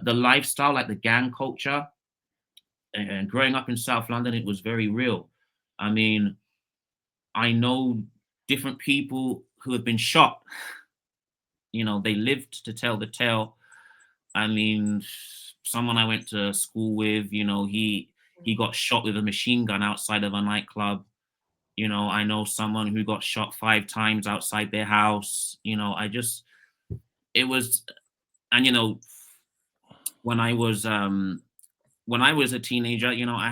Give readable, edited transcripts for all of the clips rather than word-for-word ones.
the lifestyle, like the gang culture, and growing up in South London, it was very real. I mean, I know different people who have been shot. They lived to tell the tale. I mean, someone I went to school with, he got shot with a machine gun outside of a nightclub. I know someone who got shot 5 times outside their house. It was, and when I was a teenager, I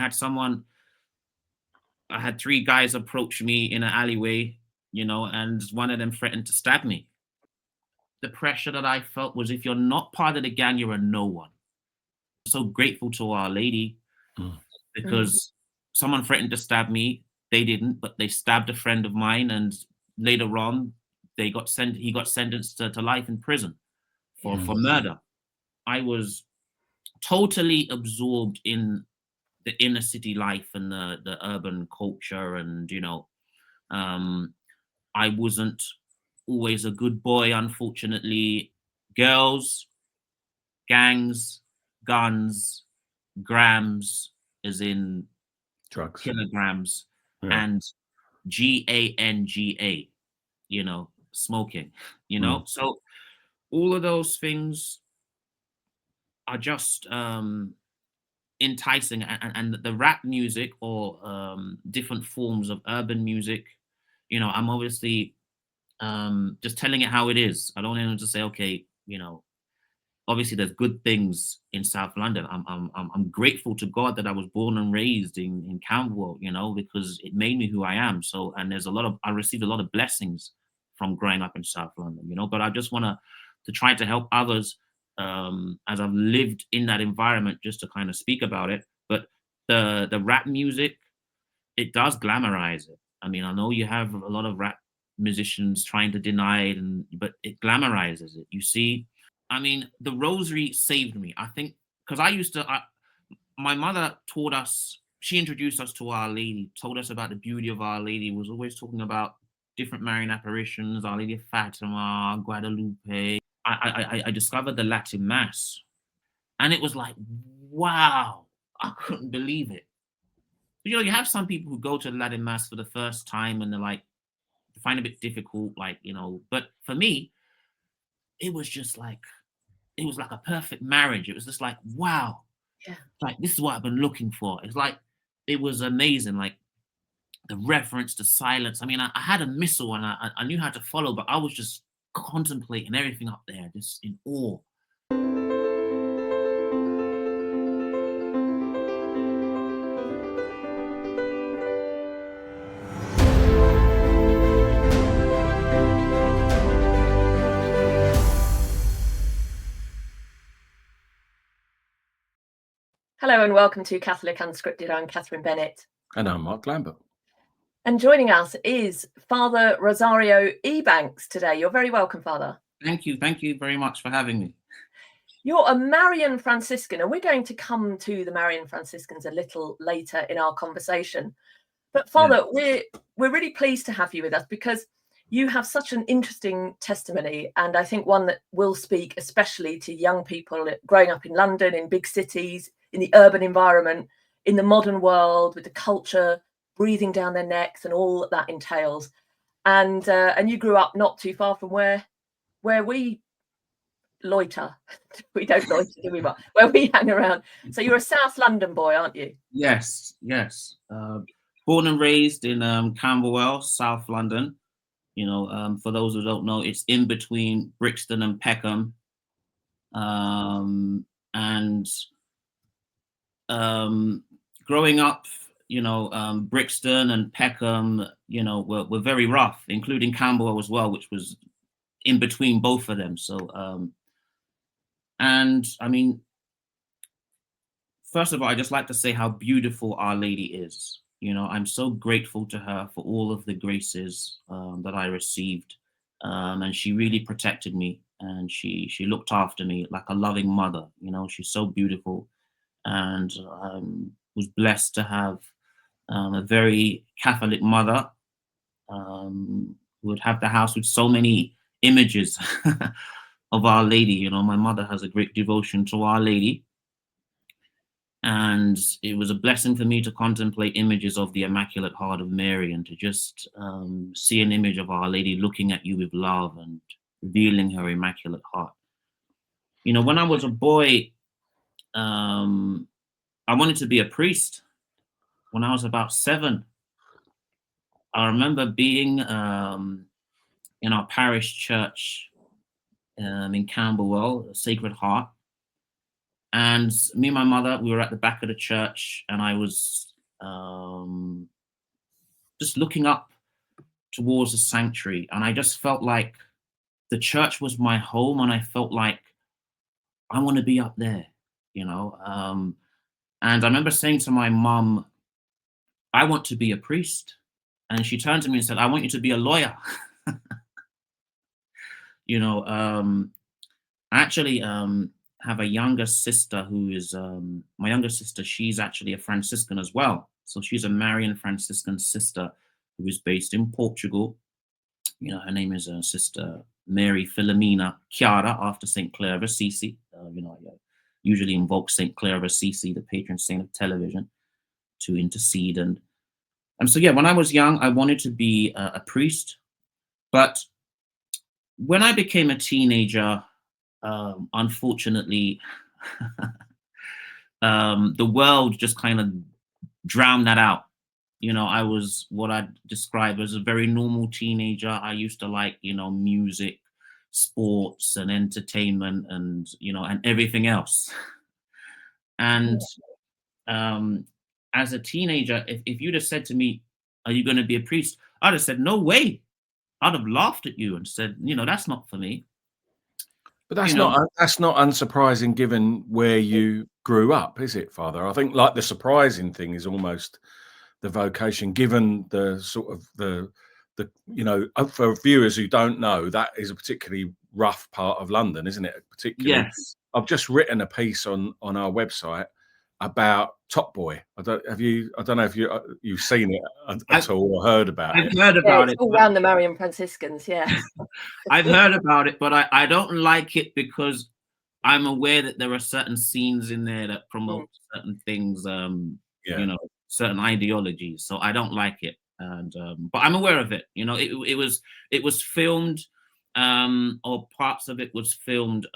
had 3 guys approach me in an alleyway, and one of them threatened to stab me. The pressure that I felt was, if you're not part of the gang, you're a no one. I'm so grateful to Our Lady because someone threatened to stab me. They didn't, but they stabbed a friend of mine, and later on, he got sentenced to life in prison for murder. I was totally absorbed in the inner city life and the urban culture, and I wasn't always a good boy, unfortunately. Girls, gangs, guns, grams, as in drugs, kilograms, and GANGA, smoking, So all of those things are just enticing, and the rap music or different forms of urban music, I'm obviously just telling it how it is. I don't want anyone to say, okay, obviously there's good things in South London. I'm grateful to God that I was born and raised in Camberwell, because it made me who I am. So, and I received a lot of blessings from growing up in South London, but I just want to try to help others as I've lived in that environment, just to kind of speak about it. But the rap music, it does glamorize it. I mean, I know you have a lot of rap musicians trying to deny it, but it glamorizes it. You see, I mean, the rosary saved me. I think because my mother taught us. She introduced us to Our Lady, told us about the beauty of Our Lady. Was always talking about different Marian apparitions, Our Lady of Fatima, Guadalupe. I discovered the Latin Mass, and it was like, wow, I couldn't believe it. You have some people who go to the Latin Mass for the first time and they're like, find it a bit difficult, but for me, it was just like, it was like a perfect marriage. It was just like, wow, like this is what I've been looking for. It's like, it was amazing, like the reference to silence. I mean, I had a missal and I knew how to follow, but I was just contemplating everything up there, just in awe. Hello and welcome to Catholic Unscripted. I'm Katherine Bennett. And I'm Mark Lambert. And joining us is Father Rosario Ebanks today. You're very welcome, Father. Thank you. Thank you very much for having me. You're a Marian Franciscan, and we're going to come to the Marian Franciscans a little later in our conversation. But Father, we're really pleased to have you with us because you have such an interesting testimony, and I think one that will speak especially to young people growing up in London, in big cities, in the urban environment, in the modern world, with the culture breathing down their necks and all that entails. And you grew up not too far from where we loiter. We don't loiter, do we? Where we hang around. So you're a South London boy, aren't you? Yes. Born and raised in Camberwell, South London. For those who don't know, it's in between Brixton and Peckham. And growing up, Brixton and Peckham, were very rough, including Camberwell as well, which was in between both of them. So, and I mean, first of all, I just like to say how beautiful Our Lady is. I'm so grateful to her for all of the graces that I received, and she really protected me, and she looked after me like a loving mother. She's so beautiful, and was blessed to have a very Catholic mother who would have the house with so many images of Our Lady. You know, my mother has a great devotion to Our Lady. And it was a blessing for me to contemplate images of the Immaculate Heart of Mary, and to just see an image of Our Lady looking at you with love and revealing her Immaculate Heart. You know, when I was a boy, I wanted to be a priest. When I was about 7, I remember being in our parish church in Camberwell, Sacred Heart. And me and my mother, we were at the back of the church, and I was just looking up towards the sanctuary, and I just felt like the church was my home, and I felt like I want to be up there, you know. And I remember saying to my mum, I want to be a priest. And she turned to me and said, I want you to be a lawyer. You know, I actually have a younger sister who is my younger sister. She's actually a Franciscan as well. So she's a Marian Franciscan sister who is based in Portugal. You know, her name is Sister Mary Filomena Chiara, after St. Clare of Assisi. You know, I usually invoke St. Clare of Assisi, the patron saint of television, to intercede. And so, yeah, when I was young, I wanted to be a priest. But when I became a teenager, unfortunately, the world just kind of drowned that out. You know, I was what I'd describe as a very normal teenager. I used to like, you know, music, sports, and entertainment, and, you know, and everything else. And as a teenager, if you'd have said to me, are you going to be a priest? I'd have said, no way. I'd have laughed at you and said, you know, that's not for me. But that's You know, not unsurprising given where you grew up, is it, Father? I think like the surprising thing is almost the vocation, given the sort of the you know, for viewers who don't know, that is a particularly rough part of London, isn't it? Particularly, yes. I've just written a piece on our website about Top Boy. I don't know if you've seen it at all or heard about I've it. heard Yeah, about it's it. all around the Marian Franciscans, yes. I've heard about it, but I don't like it because I'm aware that there are certain scenes in there that promote certain things, Yeah. you know, certain ideologies. So I don't like it. And but I'm aware of it. You know, it was filmed, or parts of it was filmed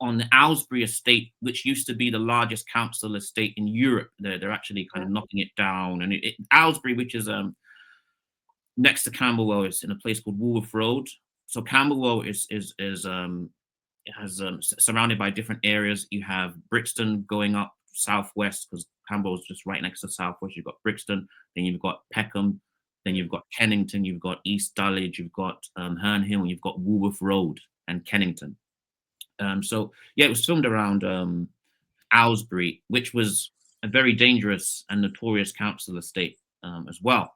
on the Aylesbury estate, which used to be the largest council estate in Europe. They're actually kind of knocking it down. And Aylesbury, which is next to Camberwell, is in a place called Woolworth Road. So Camberwell is surrounded by different areas. You have Brixton going up southwest, because Camberwell is just right next to southwest. You've got Brixton, then you've got Peckham, then you've got Kennington, you've got East Dulwich, you've got Herne Hill, and you've got Woolworth Road and Kennington. So yeah, it was filmed around Aylesbury, which was a very dangerous and notorious council estate as well.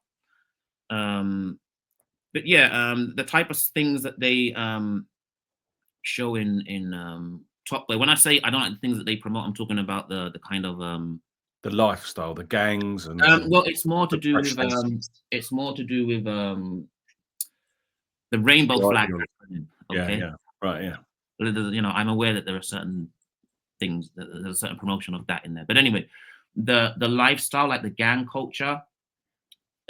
But yeah, the type of things that they show in Top Boy. When I say I don't like the things that they promote, I'm talking about the kind of The lifestyle, the gangs, and well, it's more to do with the rainbow flag. Okay, yeah, right, yeah. you know, I'm aware that there are certain things, that there's a certain promotion of that in there. But anyway, the lifestyle, like the gang culture,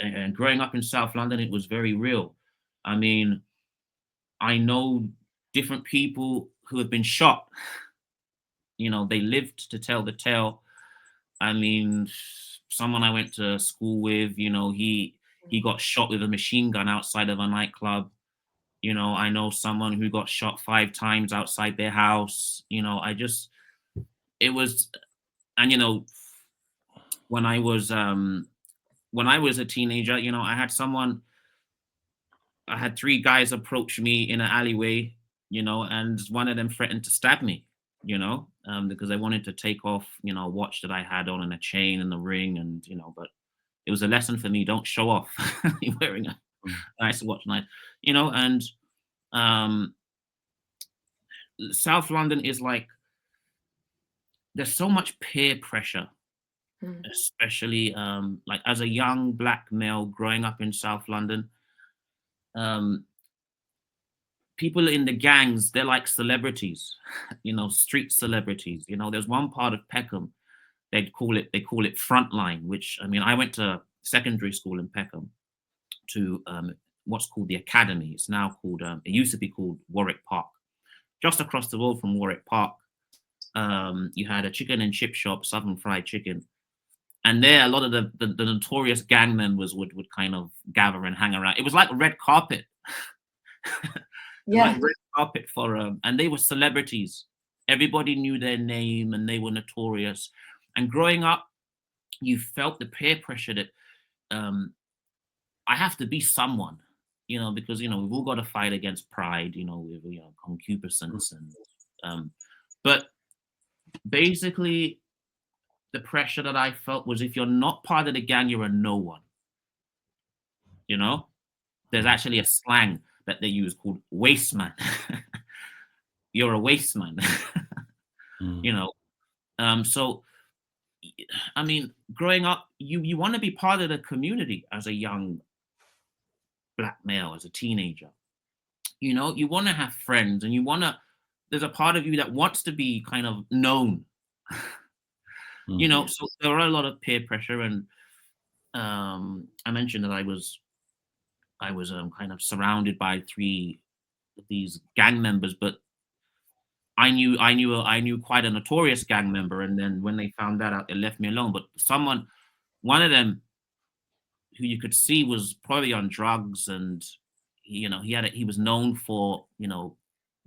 and growing up in South London, it was very real. I mean, I know different people who have been shot. You know, they lived to tell the tale. I mean, someone I went to school with, you know, he got shot with a machine gun outside of a nightclub. You know, I know someone who got shot 5 times outside their house. You know, it was, and you know, when I was a teenager, you know, I had 3 guys approach me in an alleyway, you know, and one of them threatened to stab me, you know, because they wanted to take off, you know, a watch that I had on and a chain and a ring, and, you know, but it was a lesson for me. Don't show off wearing a nice watch, you know. And South London is like, there's so much peer pressure, especially like as a young Black male growing up in South London. people in the gangs, they're like celebrities, street celebrities. There's one part of Peckham, they call it Frontline, which, I mean, I went to secondary school in Peckham to what's called the Academy. It's now called, it used to be called Warwick Park. Just across the road from Warwick Park, you had a chicken and chip shop, Southern Fried Chicken. And there, a lot of the notorious gang members would kind of gather and hang around. It was like a red carpet. Yeah. Like red carpet for and they were celebrities. Everybody knew their name and they were notorious. And growing up, you felt the peer pressure that I have to be someone, because we've all got to fight against pride, with concupiscence and but basically the pressure that I felt was, if you're not part of the gang, you're a no one. There's actually a slang that they use called waste man. You're a waste man. So I mean, growing up, you want to be part of the community as a young Black male, as a teenager. You want to have friends, and there's a part of you that wants to be kind of known. So there are a lot of peer pressure, and I mentioned that I was kind of surrounded by 3 of these gang members, but I knew quite a notorious gang member, and then when they found that out, they left me alone. But one of them, who you could see was probably on drugs, and he was known for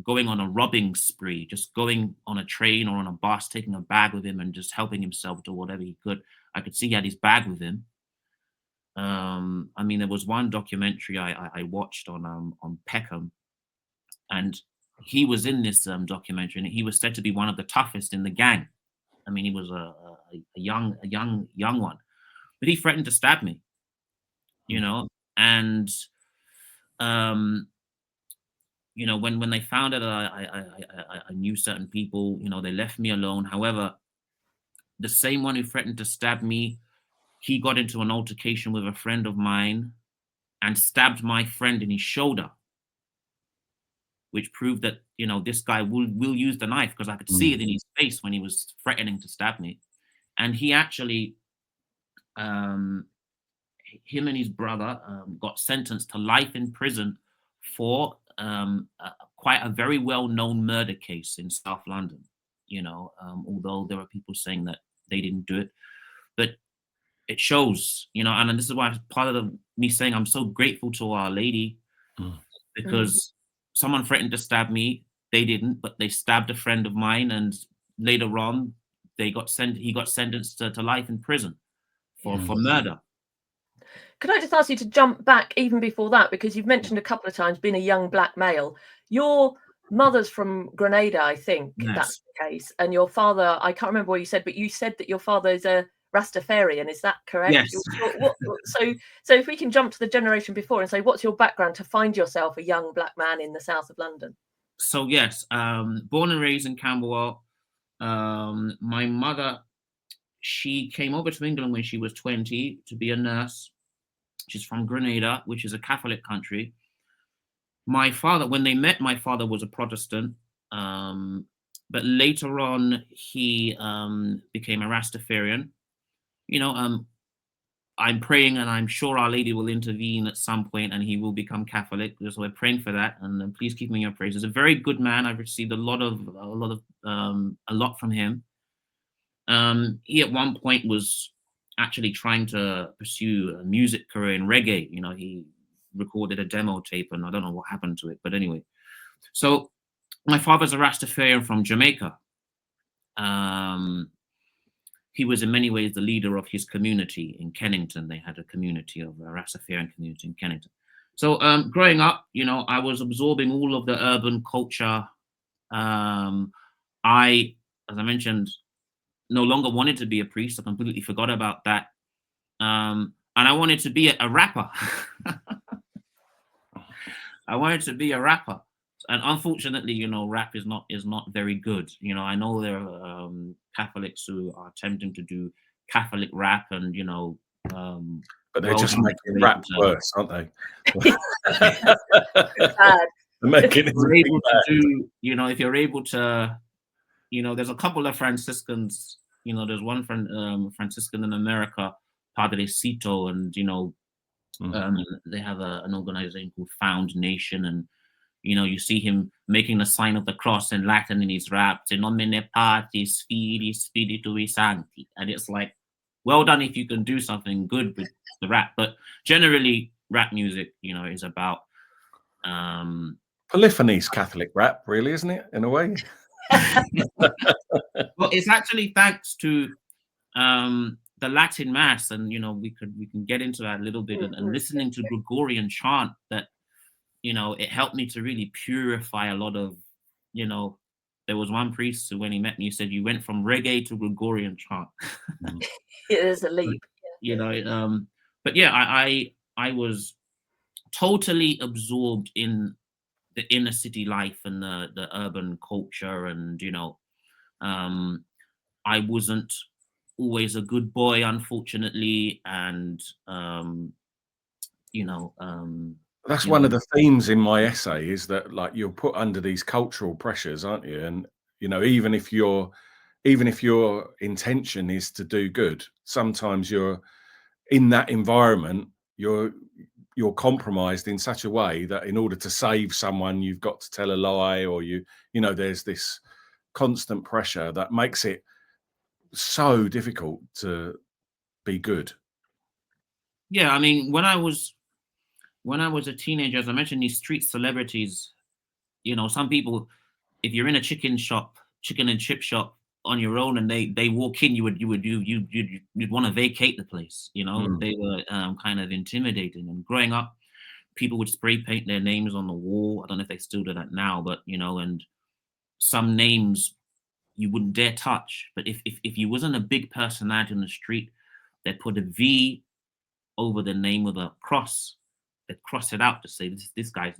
going on a robbing spree, just going on a train or on a bus, taking a bag with him and just helping himself to whatever he could. I could see he had his bag with him. I mean, there was one documentary I watched on Peckham, and he was in this documentary, and he was said to be one of the toughest in the gang. I mean, he was a young one, but he threatened to stab me, and when they found out I knew certain people, they left me alone. However, the same one who threatened to stab me, he got into an altercation with a friend of mine and stabbed my friend in his shoulder, which proved that, this guy will use the knife, because I could see it in his face when he was threatening to stab me. And he actually, him and his brother got sentenced to life in prison for quite a very well-known murder case in South London, although there are people saying that they didn't do it. But it shows, and this is why part of me saying I'm so grateful to Our Lady, because someone threatened to stab me. They didn't, but they stabbed a friend of mine, and later on, he got sentenced to life in prison for murder. Could I just ask you to jump back even before that, because you've mentioned a couple of times being a young Black male. Your mother's from Grenada, I think. Yes. That's the case, and your father, I can't remember what you said, but you said that your father is a Rastafarian. Is that correct? Yes. So if we can jump to the generation before and say, what's your background to find yourself a young Black man in the south of London? So yes, born and raised in Camberwell. My mother, she came over to England when she was 20 to be a nurse. She's from Grenada, which is a Catholic country. My father, when they met, my father was a Protestant, but later on he became a Rastafarian. I'm praying, and I'm sure Our Lady will intervene at some point, and he will become Catholic. So we're praying for that, and please keep me in your prayers. He's a very good man. I've received a lot from him. He at one point was actually trying to pursue a music career in reggae. He recorded a demo tape, and I don't know what happened to it, but anyway. So my father's a Rastafarian from Jamaica. He was in many ways the leader of his community in Kennington. They had a community of a Rastafarian community in Kennington. So growing up, I was absorbing all of the urban culture. I, as I mentioned, no longer wanted to be a priest. I completely forgot about that. And I wanted to be a rapper. I wanted to be a rapper. And unfortunately, rap is not very good. I know there are Catholics who are attempting to do Catholic rap, and but they're just making rap worse, aren't they? Bad. making if you're everything able to bad. do, if you're able to, there's a couple of Franciscans, there's one Franciscan in America, Padrecito, and, they have an organization called Found Nation, and, you see him making the sign of the cross in Latin in his raps, in nomine Patris, Filii, Spiritui Sancti. And it's like, well done if you can do something good with the rap. But generally, rap music, is about Polyphony's Catholic rap, really, isn't it? In a way. Well, it's actually thanks to the Latin Mass, and we can get into that a little bit, and listening to Gregorian chant that it helped me to really purify a lot of, there was one priest who, when he met me, he said, you went from reggae to Gregorian chant. It is a leap. But yeah, I was totally absorbed in the inner city life and the urban culture, and I wasn't always a good boy, unfortunately, and that's one of the themes in my essay, is that, like, you're put under these cultural pressures, aren't you? And even if your intention is to do good, sometimes you're in that environment, you're compromised in such a way that in order to save someone, you've got to tell a lie, or there's this constant pressure that makes it so difficult to be good. Yeah, I mean, when I was a teenager, as I mentioned, these street celebrities, some people, if you're in a chicken and chip shop on your own, and they walk in, you'd want to vacate the place. They were kind of intimidating. And growing up, people would spray paint their names on the wall. I don't know if they still do that now, but and some names you wouldn't dare touch. But if you wasn't a big personality on the street, they'd put a V over the name with a cross. They'd cross it out to say this guy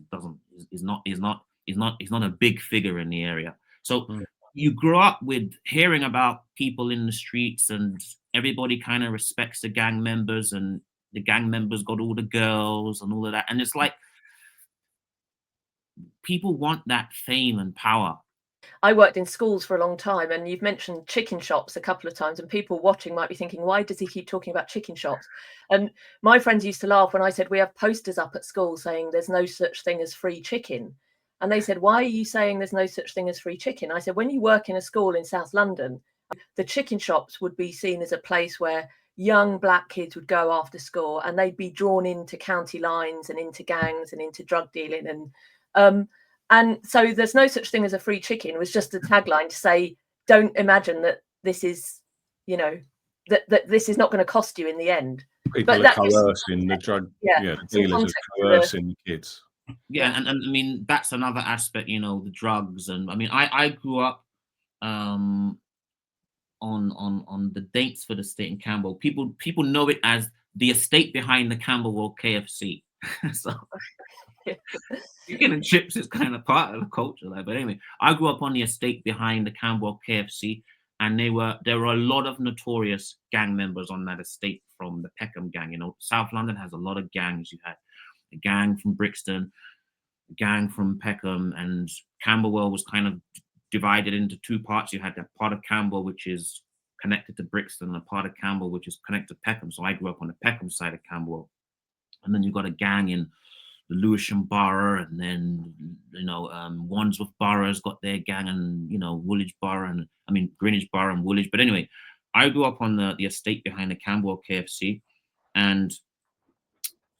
is not a big figure in the area. So you grow up with hearing about people in the streets, and everybody kind of respects the gang members, and the gang members got all the girls and all of that. And it's like, people want that fame and power. I worked in schools for a long time, and you've mentioned chicken shops a couple of times, and people watching might be thinking, why does he keep talking about chicken shops? And my friends used to laugh when I said, we have posters up at school saying there's no such thing as free chicken. And they said, why are you saying there's no such thing as free chicken? I said, when you work in a school in South London, the chicken shops would be seen as a place where young black kids would go after school, and they'd be drawn into county lines and into gangs and into drug dealing. And so there's no such thing as a free chicken. It was just a tagline to say, don't imagine that this is, that this is not going to cost you in the end. People are coercing the drug, the dealers are coercing the kids. Yeah, and I mean, that's another aspect, the drugs. And I mean, I grew up on the Danesford estate in Camberwell. People know it as the estate behind the Camberwell KFC. So chicken and chips is kind of part of the culture there. But anyway, I grew up on the estate behind the Camberwell KFC, and there were a lot of notorious gang members on that estate from the Peckham gang. South London has a lot of gangs. You had a gang from Brixton, a gang from Peckham, and Camberwell was kind of divided into two parts. You had that part of Camberwell which is connected to Brixton, and a part of Camberwell which is connected to Peckham. So I grew up on the Peckham side of Camberwell. And then you've got a gang in the Lewisham Borough, and then Wandsworth Borough has got their gang, and Woolwich Borough, and I mean Greenwich Borough and Woolwich. But anyway, I grew up on the estate behind the Camberwell KFC, and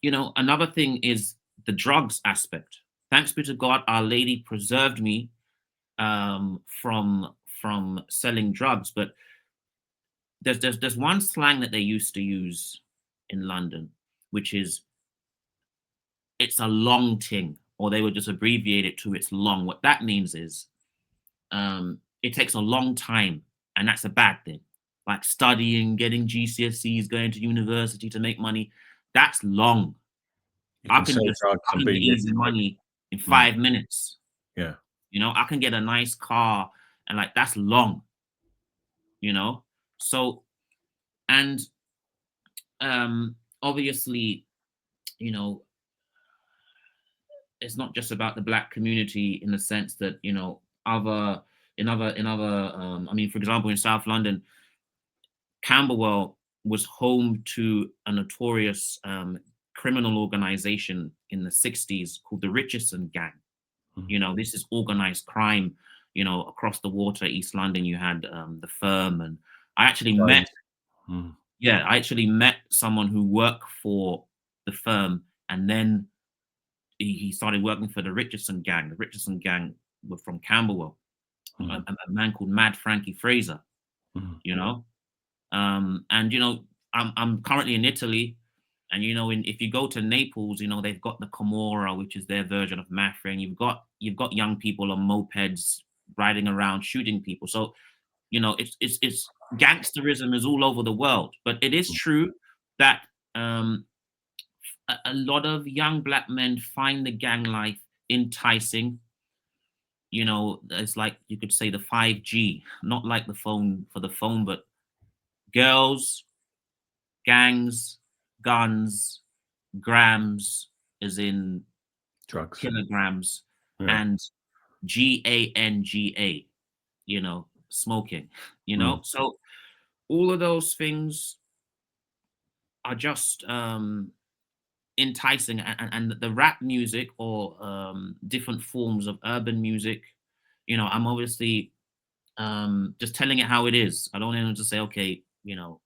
another thing is the drugs aspect. Thanks be to God, Our Lady preserved me from selling drugs. But there's one slang that they used to use in London, which is, it's a long thing, or they would just abbreviate it to it's long. What that means is it takes a long time, and that's a bad thing. Like studying, getting GCSEs, going to university to make money, that's long. I can get easy money in 5 minutes. Yeah. I can get a nice car, and like, that's long. So, and obviously, it's not just about the Black community in the sense that, you know, I mean, for example, in South London, Camberwell was home to a notorious criminal organization in the 60s called the Richardson Gang. You know, this is organized crime, you know, across the water, East London. You had the firm, and I actually met, I actually met someone who worked for the firm, and then he started working for the Richardson Gang. The Richardson Gang were from Camberwell, a man called Mad Frankie Fraser, you know. And you know, I'm currently in Italy, and you know, if you go to Naples, you know, they've got the Camorra, which is their version of mafia, and you've got young people on mopeds riding around shooting people. So, you know, it's gangsterism is all over the world. But it is true that a lot of young Black men find the gang life enticing. You know, it's like you could say the 5G, not like the phone for the phone, but girls, gangs, guns, grams, as in drugs, kilograms, and GANGA, you know, smoking, you know. So all of those things are just enticing, and the rap music or different forms of urban music, you know, I'm obviously just telling it how it is. I don't want to say, okay, you know,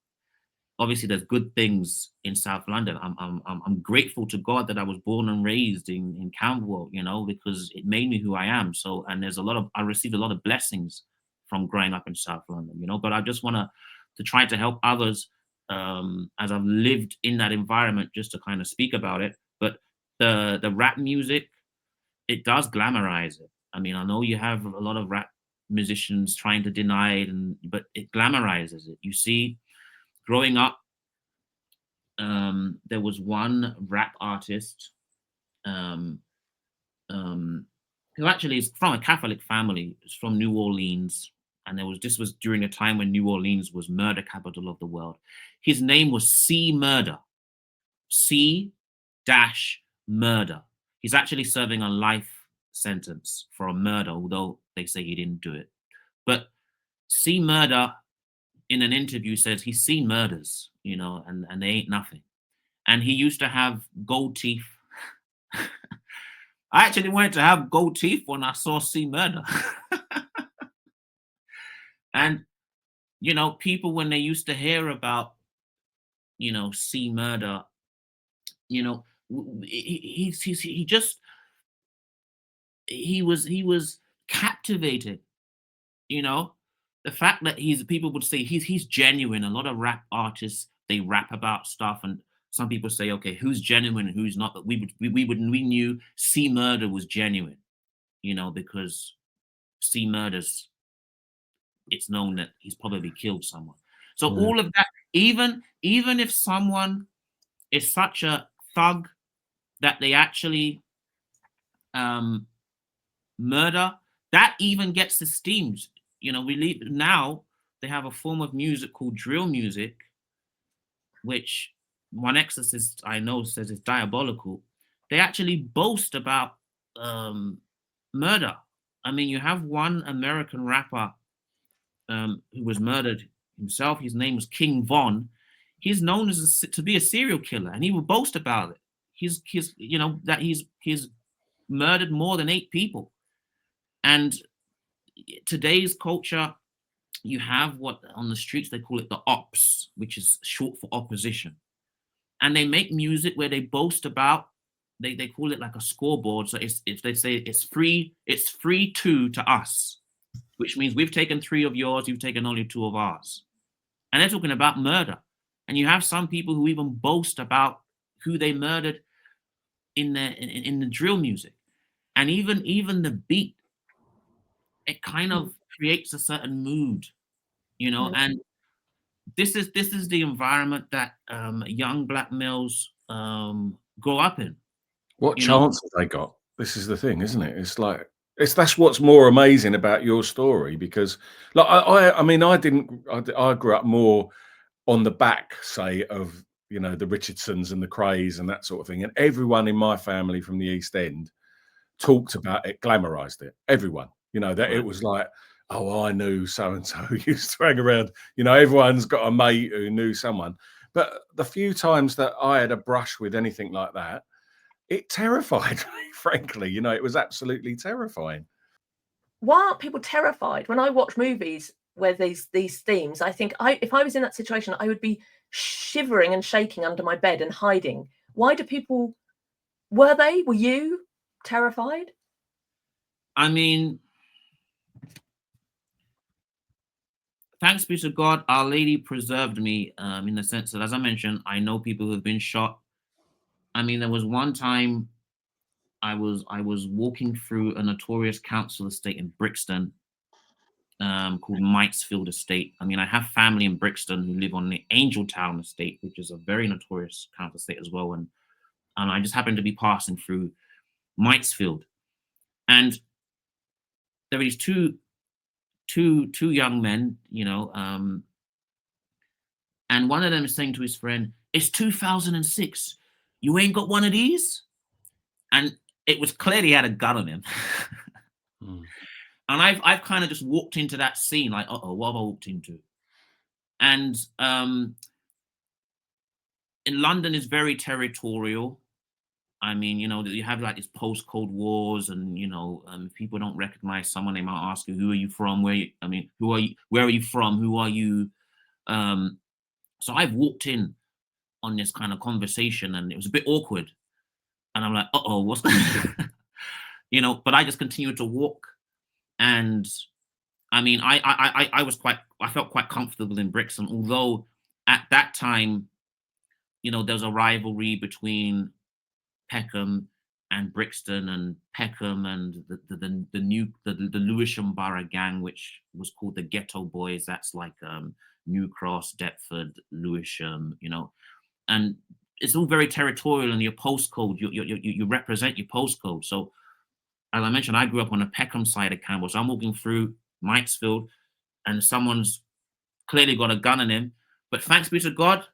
obviously there's good things in South London. I'm grateful to God that I was born and raised in Camberwell, you know, because it made me who I am. So, and I received a lot of blessings from growing up in South London, you know, but I just want to try to help others as I've lived in that environment, just to kind of speak about it. But the rap music, it does glamorize it. I mean, I know you have a lot of rap musicians trying to deny it, but it glamorizes it. You see, growing up, there was one rap artist who actually is from a Catholic family. It's from New Orleans, and this was during a time when New Orleans was murder capital of the world. His name was C Murder. C dash Murder. He's actually serving a life sentence for a murder, although they say he didn't do it. But C Murder, in an interview, says he's seen murders, you know, and they ain't nothing. And he used to have gold teeth. I actually wanted to have gold teeth when I saw C Murder. And, you know, people, when they used to hear about, you know, C Murder, you know, he was captivated, you know. The fact that people would say he's genuine. A lot of rap artists, they rap about stuff, and some people say, okay, who's genuine and who's not? But we knew C Murder was genuine, you know, because C Murders, it's known that he's probably killed someone. So all of that, even if someone is such a thug that they actually murder, that even gets esteemed. You know, now they have a form of music called drill music, which one exorcist I know says is diabolical. They actually boast about murder. I mean, you have one American rapper who was murdered himself. His name was King Von. He's known as to be a serial killer, and he will boast about it. He's you know, that he's murdered more than 8 people. And today's culture, you have what on the streets they call it the ops, which is short for opposition. And they make music where they boast about, they call it like a scoreboard. So if they say it's 3-2 to us, which means we've taken 3 of yours, you've taken only 2 of ours. And they're talking about murder. And you have some people who even boast about who they murdered in the drill music. And even the beat, it kind of creates a certain mood, you know. And this is the environment that young Black males grow up in. What chance have they got? This is the thing, isn't it? It's like that's what's more amazing about your story, because like I mean I grew up more on the back, say, of, you know, the Richardsons and the Crays and that sort of thing, and everyone in my family from the East End talked about it, glamorized it. Everyone, that it was like, oh, I knew so and so used to hang around. Everyone's got a mate who knew someone. But the few times that I had a brush with anything like that, it terrified me, frankly. It was absolutely terrifying. Why aren't people terrified? When I watch movies where these themes, I think if I was in that situation, I would be shivering and shaking under my bed and hiding. Why do people? Were you terrified? I mean, thanks be to God, Our Lady preserved me, in the sense that, as I mentioned, I know people who have been shot. I mean, there was one time I was walking through a notorious council estate in Brixton, called Mitesfield Estate. I mean, I have family in Brixton who live on the Angeltown Estate, which is a very notorious council estate as well. And I just happened to be passing through Mitesfield, and there were these two young men, and one of them is saying to his friend, "It's 2006. You ain't got one of these?" And it was clear he had a gun on him. And I've kind of just walked into that scene like, what have I walked into? And in London is very territorial. I mean, you have like these post-Cold Wars, and if people don't recognize someone, they might ask you, "Who are you from? Where are you? Where are you from? Who are you?" So I've walked in on this kind of conversation, and it was a bit awkward. And I'm like, what's going on? But I just continued to walk. And I mean, I felt quite comfortable in Brixton, although at that time, there was a rivalry between Peckham and Brixton, and Peckham and the Lewisham Borough gang, which was called the Ghetto Boys. That's like New Cross, Deptford, Lewisham, and it's all very territorial. And your postcode, you represent your postcode. So, as I mentioned, I grew up on the Peckham side of Campbell. So I'm walking through Mitesfield, and someone's clearly got a gun on him. But thanks be to God,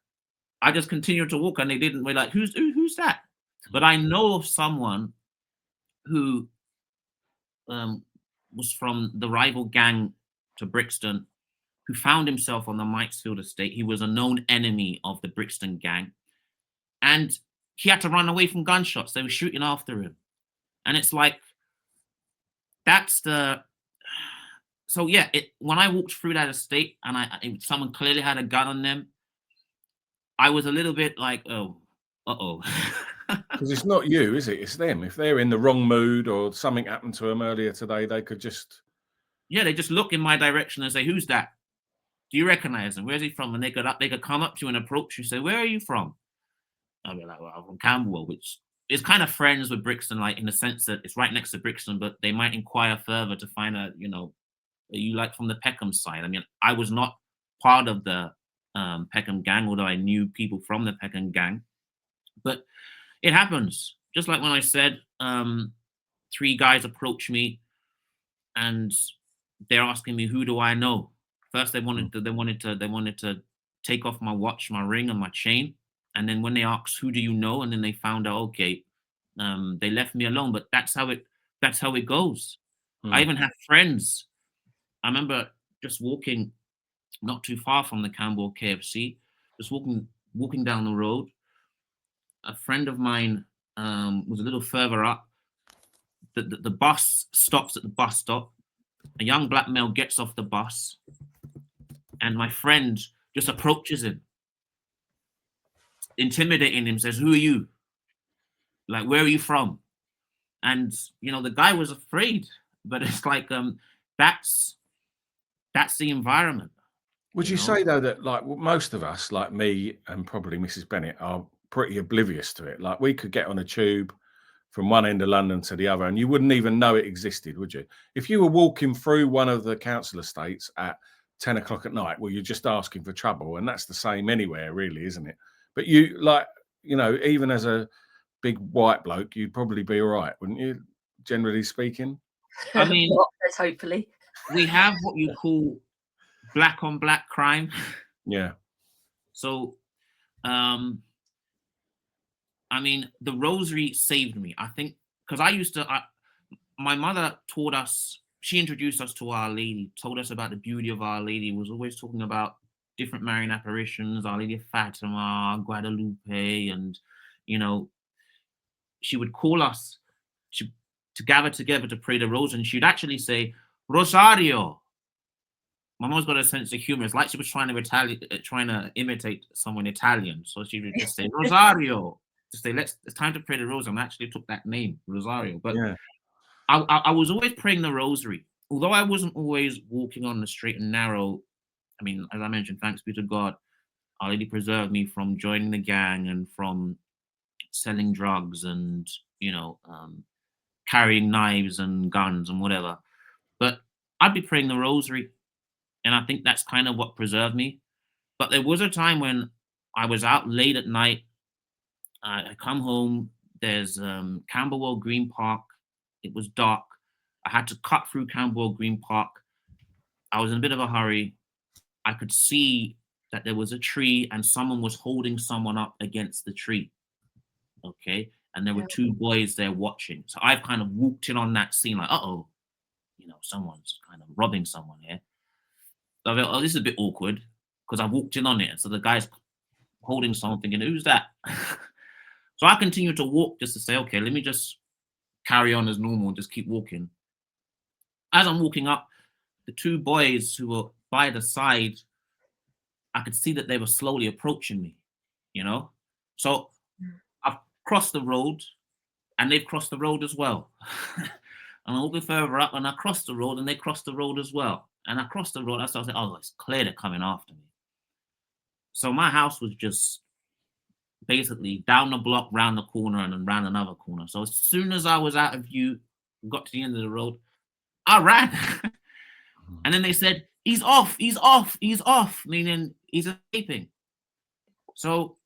I just continued to walk, and they didn't. We're like, who's that? But I know of someone who was from the rival gang to Brixton, who found himself on the Mitesfield estate. He was a known enemy of the Brixton gang, and he had to run away from gunshots. They were shooting after him. And it's like, so yeah, when I walked through that estate and someone clearly had a gun on them, I was a little bit like, Because it's not you, is it? It's them. If they're in the wrong mood or something happened to them earlier today, they could just... Yeah, they just look in my direction and say, "Who's that? Do you recognize him? Where's he from?" And they could come up to you and approach you, say, "Where are you from?" I'll be like, "Well, I'm from Camberwell," which is kind of friends with Brixton, like in the sense that it's right next to Brixton, but they might inquire further to find out, are you like from the Peckham side? I mean, I was not part of the Peckham gang, although I knew people from the Peckham gang. But it happens. Just like when I said, 3 guys approach me, and they're asking me, who do I know? First, they wanted to take off my watch, my ring, and my chain. And then when they asked, who do you know? And then they found out, okay, they left me alone. But that's how it goes. I even have friends. I remember just walking not too far from the Campbell KFC, just walking down the road. A friend of mine was a little further up. The bus stops at the bus stop. A young black male gets off the bus, and my friend just approaches him, intimidating him, says, "Who are you? Like, where are you from?" And the guy was afraid, but it's like that's the environment. Would you say though that like most of us, like me and probably Mrs. Bennett, are pretty oblivious to it? Like we could get on a tube from one end of London to the other, and you wouldn't even know it existed, would you? If you were walking through one of the council estates at 10 o'clock at night, well, you're just asking for trouble, and that's the same anywhere, really, isn't it? But you, like, even as a big white bloke, you'd probably be all right, wouldn't you? Generally speaking. I mean, hopefully, we have what you call black on black crime. Yeah. So, I mean, the Rosary saved me. I think because I used to, my mother taught us, she introduced us to Our Lady, told us about the beauty of Our Lady, was always talking about different Marian apparitions, Our Lady of Fatima, Guadalupe, and, you know, she would call us to gather together to pray the rosary, and she'd actually say, Rosario. My mom's got a sense of humor. It's like she was trying to imitate someone Italian. So she would just say, Rosario. To say, it's time to pray the rosary. And I actually took that name, Rosario. But Yeah. I was always praying the rosary. Although I wasn't always walking on the straight and narrow, I mean, as I mentioned, thanks be to God, Our Lady preserved me from joining the gang and from selling drugs and, you know, carrying knives and guns and whatever. But I'd be praying the rosary, and I think that's kind of what preserved me. But there was a time when I was out late at night. I come home. There's Camberwell Green Park. It was dark. I had to cut through Camberwell Green Park. I was in a bit of a hurry. I could see that there was a tree and someone was holding someone up against the tree. Okay. And there were two boys there watching. So I've kind of walked in on that scene like, uh-oh, you know, someone's kind of robbing someone here. So I thought, oh, this is a bit awkward because I walked in on it. So the guy's holding something and who's that? So I continued to walk just to say, okay, let me just carry on as normal, just keep walking. As I'm walking up, the two boys who were by the side, I could see that they were slowly approaching me, you know? So I've crossed the road and they've crossed the road as well. And I'm walking further up and I crossed the road and they crossed the road as well. And I crossed the road. I started saying, oh, it's clear they're coming after me. So my house was just basically down the block, round the corner, and then round another corner. So as soon as I was out of view, got to the end of the road, I ran. And then they said, he's off, meaning he's escaping. So,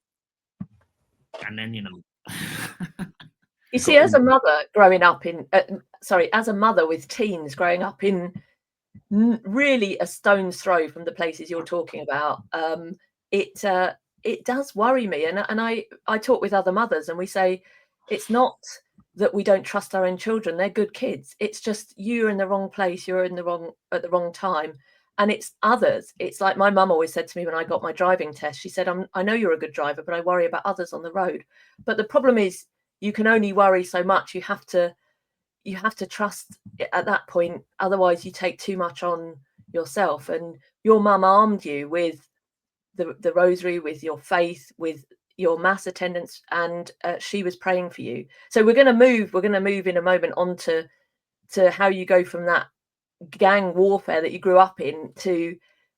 and then, you know. You see, as a mother growing up in, as a mother with teens growing up in really a stone's throw from the places you're talking about, it does worry me. And I talk with other mothers and we say, it's not that we don't trust our own children. They're good kids. It's just you're in the wrong place. You're in the wrong at the wrong time. And it's others. It's like my mum always said to me when I got my driving test, she said, I know you're a good driver, but I worry about others on the road. But the problem is you can only worry so much. You have to trust at that point. Otherwise you take too much on yourself. And your mum armed you with the rosary, with your faith, with your mass attendance, and she was praying for you. So we're going to move in a moment on to how you go from that gang warfare that you grew up in to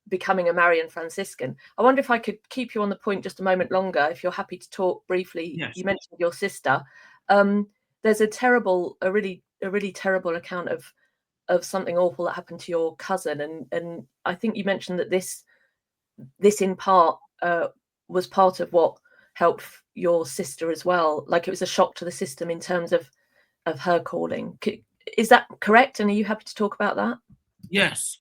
becoming a Marian Franciscan. I wonder if I could keep you on the point just a moment longer, if you're happy to talk briefly. Yes. You mentioned your sister. There's a really terrible account of something awful that happened to your cousin, and I think you mentioned that this in part was part of what helped your sister as well. Like it was a shock to the system in terms of her calling. Is that correct? And are you happy to talk about that? Yes.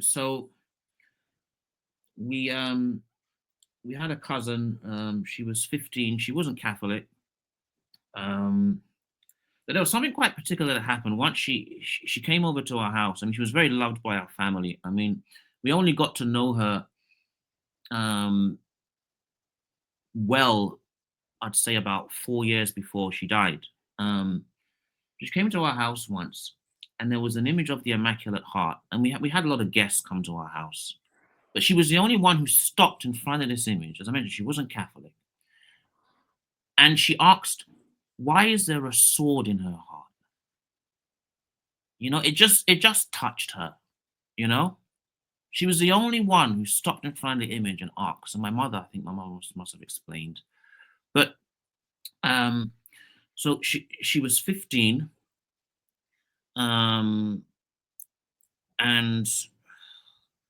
So we had a cousin. She was 15. She wasn't Catholic. But there was something quite particular that happened. Once she came over to our house. I mean, she was very loved by our family. I mean, we only got to know her well, I'd say about 4 years before she died. She came to our house once, and there was an image of the Immaculate Heart, and we had a lot of guests come to our house, but she was the only one who stopped in front of this image. As I mentioned, she wasn't Catholic, and she asked, "Why is there a sword in her heart?" You know, it just touched her. You know, she was the only one who stopped in front of the image and asked. And I think my mother must have explained, but so she was 15. And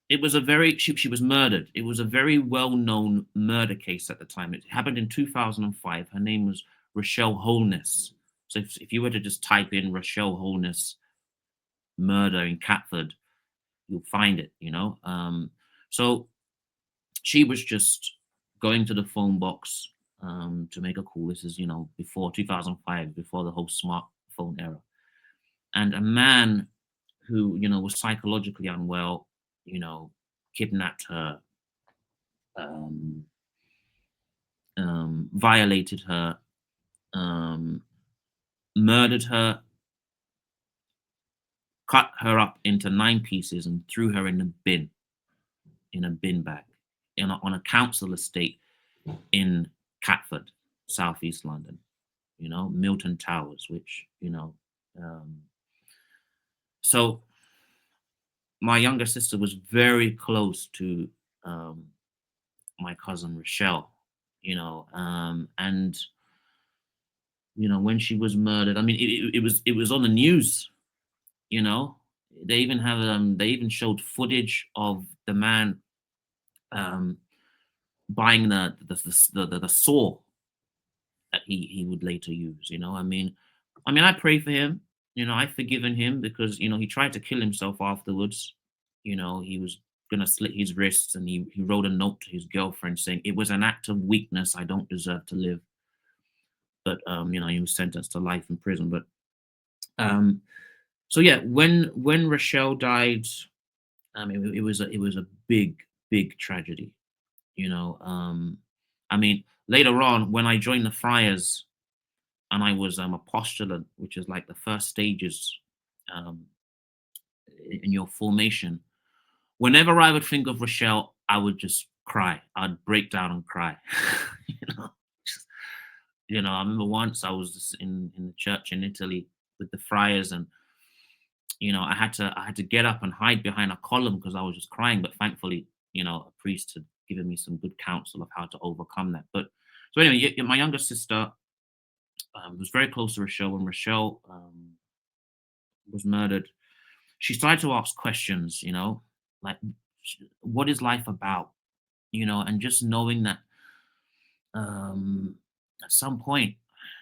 it was she was murdered. It was a very well-known murder case at the time. It happened in 2005. Her name was Rochelle Holness. So if you were to just type in Rochelle Holness murder in Catford, you'll find it, you know. So she was just going to the phone box to make a call. This is, you know, before 2005, before the whole smartphone telephone era. And a man who, was psychologically unwell, kidnapped her, violated her, murdered her, cut her up into 9 pieces and threw her in a bin bag on a council estate in Catford, southeast London, Milton Towers, which, so my younger sister was very close to my cousin Rochelle, and when she was murdered, I mean, it was on the news, they even showed footage of the man buying the saw that he would later use. I mean, I pray for him. I've forgiven him because he tried to kill himself afterwards. He was gonna slit his wrists, and he wrote a note to his girlfriend saying it was an act of weakness. I don't deserve to live. But he was sentenced to life in prison. But so yeah, when Rochelle died, it was a big tragedy. Later on, when I joined the friars and I was a postulant, which is like the first stages in your formation, whenever I would think of Rochelle, I would just cry. I'd break down and cry. I remember once I was in the church in Italy with the friars, and I had to get up and hide behind a column because I was just crying. But thankfully, a priest had given me some good counsel of how to overcome that. But so anyway, my younger sister was very close to Rochelle. When Rochelle was murdered, she started to ask questions, like, what is life about? And just knowing that at some point,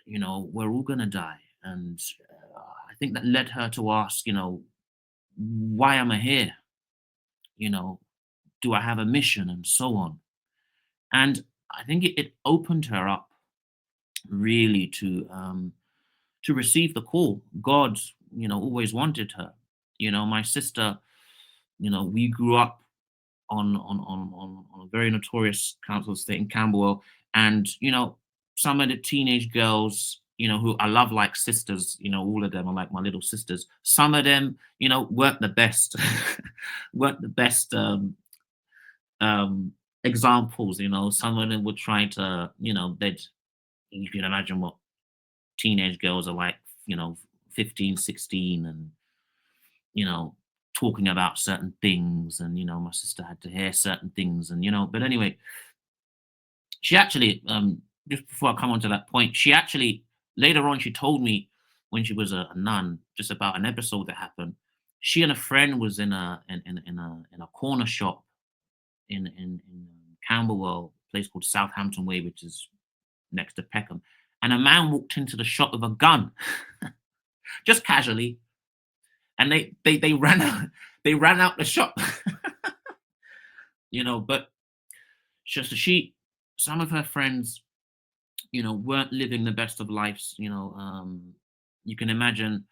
we're all going to die. And I think that led her to ask, why am I here? Do I have a mission, and so on? And I think it opened her up really to receive the call. God, always wanted her. My sister, we grew up on a very notorious council estate in Camberwell, and some of the teenage girls, who I love like sisters, all of them are like my little sisters. Some of them, weren't the best, weren't the best examples. Some of them would try to, you can imagine what teenage girls are like, 15, 16, and talking about certain things, and my sister had to hear certain things, and but anyway, she actually just before I come on to that point, she actually later on she told me when she was a nun just about an episode that happened. She and a friend was in a corner shop in Camberwell, a place called Southampton Way, which is next to Peckham, and a man walked into the shop with a gun, just casually, and they ran out. They ran out the shop, But just some of her friends, weren't living the best of lives. You can imagine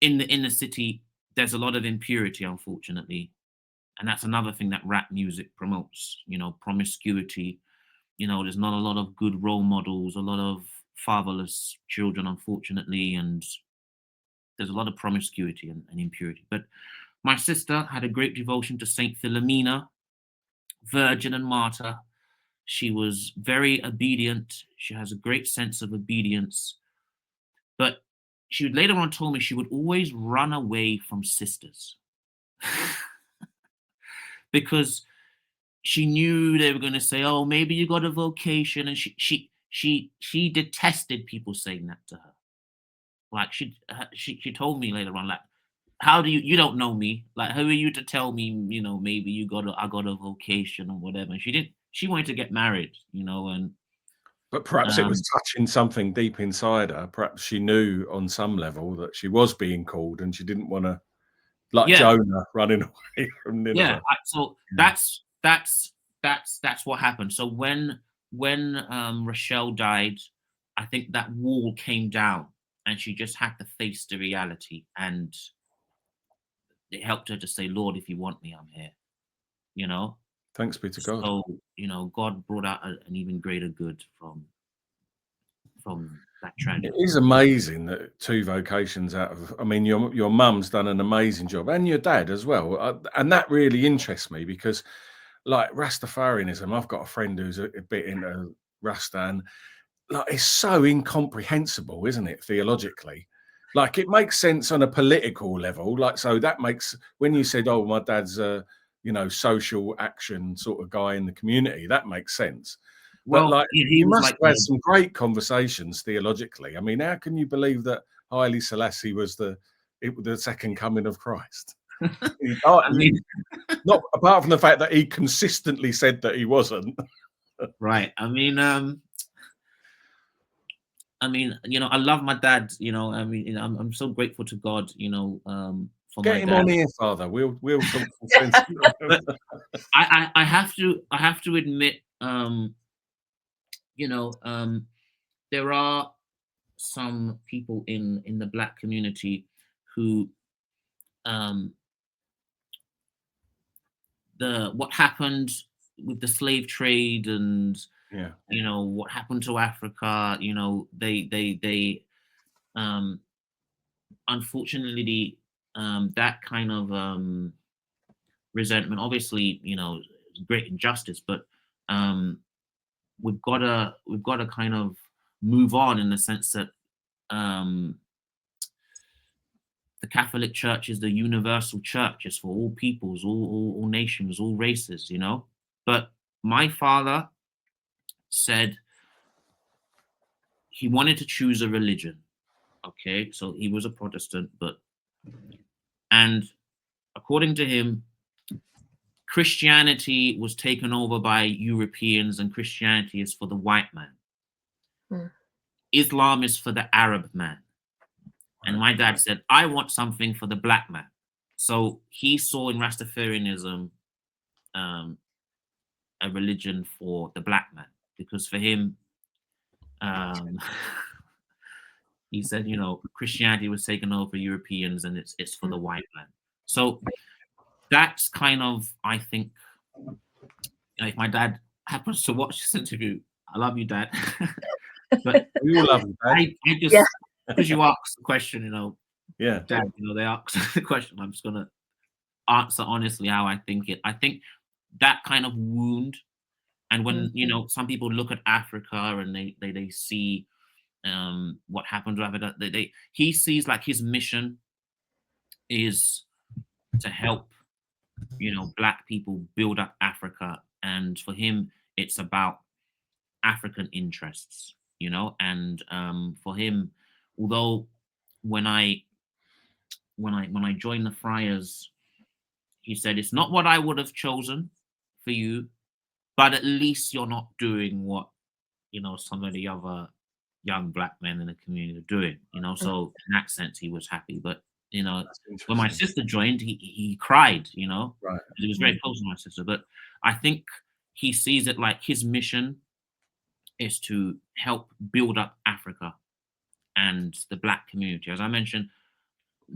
in the city, there's a lot of impurity, unfortunately, and that's another thing that rap music promotes. Promiscuity. There's not a lot of good role models, a lot of fatherless children, unfortunately, and there's a lot of promiscuity and impurity. But my sister had a great devotion to Saint Philomena, virgin and martyr. She was very obedient. She has a great sense of obedience. But she would later on told me she would always run away from sisters because she knew they were going to say, "Oh, maybe you got a vocation," and she detested people saying that to her. Like she told me later on, like, how do you don't know me? Like, who are you to tell me, maybe I got a vocation or whatever. And she wanted to get married, and but perhaps it was touching something deep inside her. Perhaps she knew on some level that she was being called, and she didn't want to, like Jonah running away from Nineveh. Yeah, so that's what happened. So when Rochelle died, I think that wall came down, and she just had to face the reality, and it helped her to say, Lord, if you want me, I'm here, you know. Thanks be to God. So, you know, God brought out an even greater good from that tragedy. It is amazing that 2 vocations out of, I mean, your mum's done an amazing job, and your dad as well. And that really interests me because, like, Rastafarianism, I've got a friend who's a bit into Rasta, and like, it's so incomprehensible, isn't it, theologically? Like, it makes sense on a political level. Like, so that makes, when you said, oh, my dad's a, you know, social action sort of guy in the community, that makes sense. But Well, like, he you was must like have had some great conversations theologically. I mean, how can you believe that Haile Selassie was the second coming of Christ? I mean, Not apart from the fact that he consistently said that he wasn't. right. I mean, you know, I love my dad. You know, I mean, you know, I'm so grateful to God. You know, for Get my him dad. on here, Father. We'll talk some sense. But I have to admit, you know, there are some people in the Black community who what happened with the slave trade, and Yeah. you know what happened to Africa, you know, they unfortunately, that kind of resentment, obviously, you know, is great injustice, but we've got to kind of move on, in the sense that the Catholic Church is the universal church. It's for all peoples, all nations, all races, you know. But my father said he wanted to choose a religion. Okay, so he was a Protestant, and according to him, Christianity was taken over by Europeans, and Christianity is for the white man. Islam is for the Arab man. And my dad said, I want something for the Black man. So he saw in Rastafarianism a religion for the Black man, because for him, he said, you know, Christianity was taken over Europeans, and it's for the white man. So that's kind of, I think, you know, if my dad happens to watch this interview, I love you, Dad. But We all love you, Dad. I just, because you asked the question, you know, Yeah. Dad, you know, they asked the question, I'm just gonna answer honestly how I think it. I think that kind of wound, and when you know, some people look at Africa and they see what happened to Africa, he sees like his mission is to help, you know, Black people build up Africa, and for him it's about African interests, you know. And for him, although when I joined the Friars, he said, it's not what I would have chosen for you, but at least you're not doing what, you know, some of the other young Black men in the community are doing, you know. So in that sense, he was happy. But, you know, when my sister joined, he cried, you know, right. He was very close to my sister. But I think he sees it like his mission is to help build up Africa and the Black community. As I mentioned,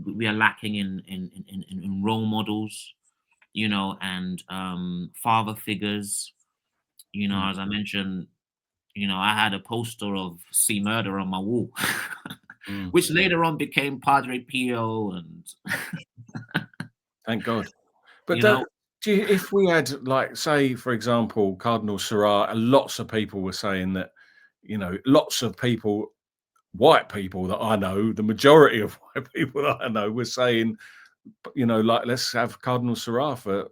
we are lacking in role models, you know, and father figures. You know, as I mentioned, you know, I had a poster of C Murder on my wall, which later on became Padre Pio, and thank God. But you know, if we had, like, say, for example, Cardinal Sarah, lots of people were saying that, you know, lots of people, white people that I know, the majority of white people that I know were saying, you know, like, let's have Cardinal Sarah for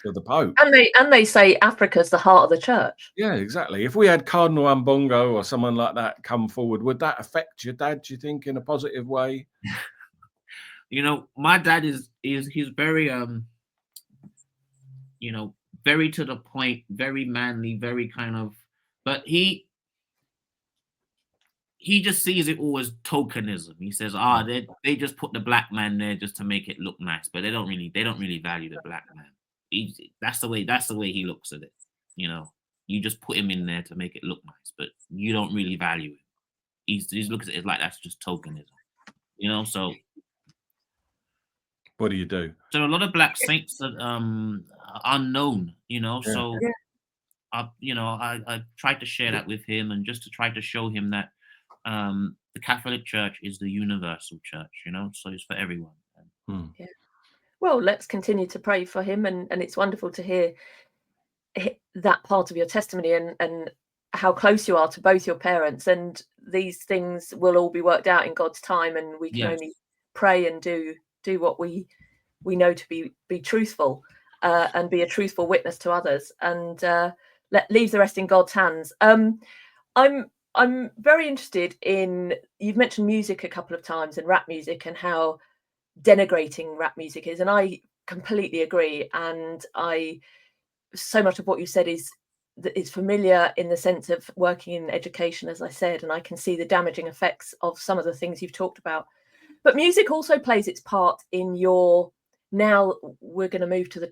the Pope. And they say Africa's the heart of the church. Yeah, exactly. If we had Cardinal Ambongo or someone like that come forward, would that affect your dad, do you think, in a positive way? You know, my dad he's very you know, very to the point, very manly, very kind of, but he just sees it all as tokenism. He says, they just put the Black man there just to make it look nice, but they don't really value the Black man. That's the way he looks at it. You know, you just put him in there to make it look nice, but you don't really value it. he looks at it like that's just tokenism, you know. So what do you do? So a lot of black saints that are unknown, you know. Yeah. So I tried to share that with him, and just to try to show him that the Catholic Church is the universal church, you know. So it's for everyone. Yeah. Well, let's continue to pray for him, and it's wonderful to hear that part of your testimony and how close you are to both your parents. And these things will all be worked out in God's time, and we can only pray and do what we know to be truthful, and be a truthful witness to others, and leave the rest in God's hands. I'm very interested in, you've mentioned music a couple of times, and rap music, and how denigrating rap music is, and I completely agree. And so much of what you said is familiar in the sense of working in education, as I said, and I can see the damaging effects of some of the things you've talked about. But music also plays its part in your, now we're going to move to the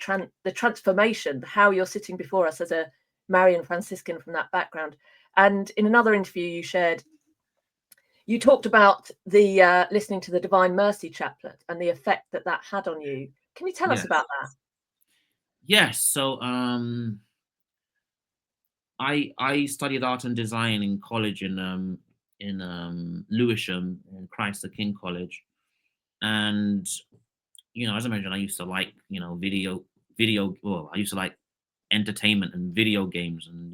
transformation, how you're sitting before us as a Marian Franciscan from that background. And in another interview you shared, you talked about the listening to the Divine Mercy Chaplet and the effect that had on you. Can you tell us about that? Yes. So I studied art and design in college in Lewisham, in Christ the King College, and as I mentioned, I used to like video. Well, I used to like entertainment and video games, and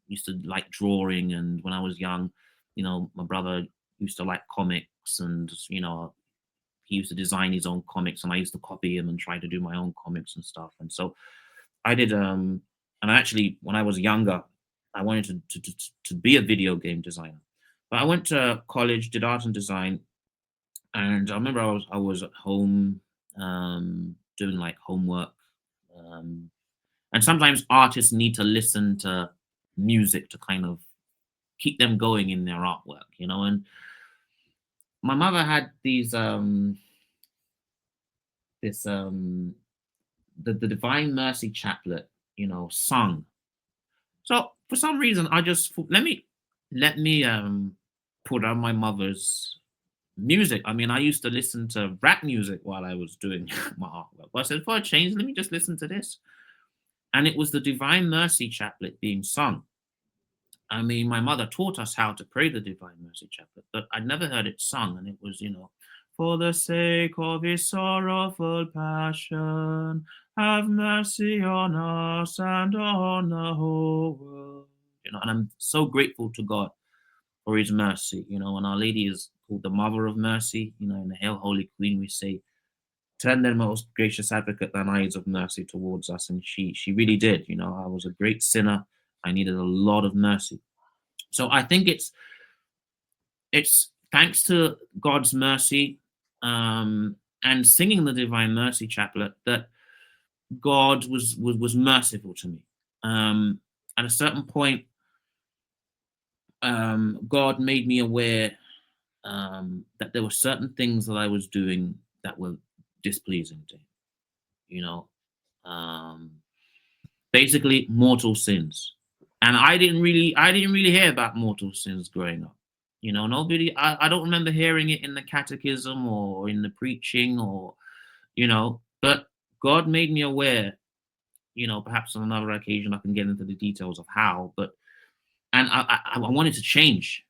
used to like drawing. And when I was young, my brother used to like comics, and he used to design his own comics, and I used to copy him and try to do my own comics and stuff. And so I did. And actually, when I was younger, I wanted to be a video game designer. But I went to college, did art and design, and I remember I was at home doing like homework. And sometimes artists need to listen to music to kind of keep them going in their artwork, And my mother had these the Divine Mercy Chaplet, sung. So for some reason, I just let me put on my mother's music. I mean, I used to listen to rap music while I was doing my artwork. But I said, for a change, let me just listen to this. And it was the Divine Mercy Chaplet being sung. I mean, my mother taught us how to pray the Divine Mercy Chaplet, but I'd never heard it sung. And it was, for the sake of his sorrowful passion, have mercy on us and on the whole world. And I'm so grateful to God for his mercy, and Our Lady is called the Mother of Mercy. In the Hail Holy Queen, we say, turn then, most gracious advocate, thine eyes of mercy towards us. And she really did. I was a great sinner. I needed a lot of mercy. So I think it's thanks to God's mercy and singing the Divine Mercy Chaplet that God was merciful to me. At a certain point, God made me aware that there were certain things that I was doing that were displeasing to him. Basically mortal sins. And I didn't really hear about mortal sins growing up. Nobody, I don't remember hearing it in the catechism or in the preaching or, but God made me aware, perhaps on another occasion I can get into the details of how, and I wanted to change.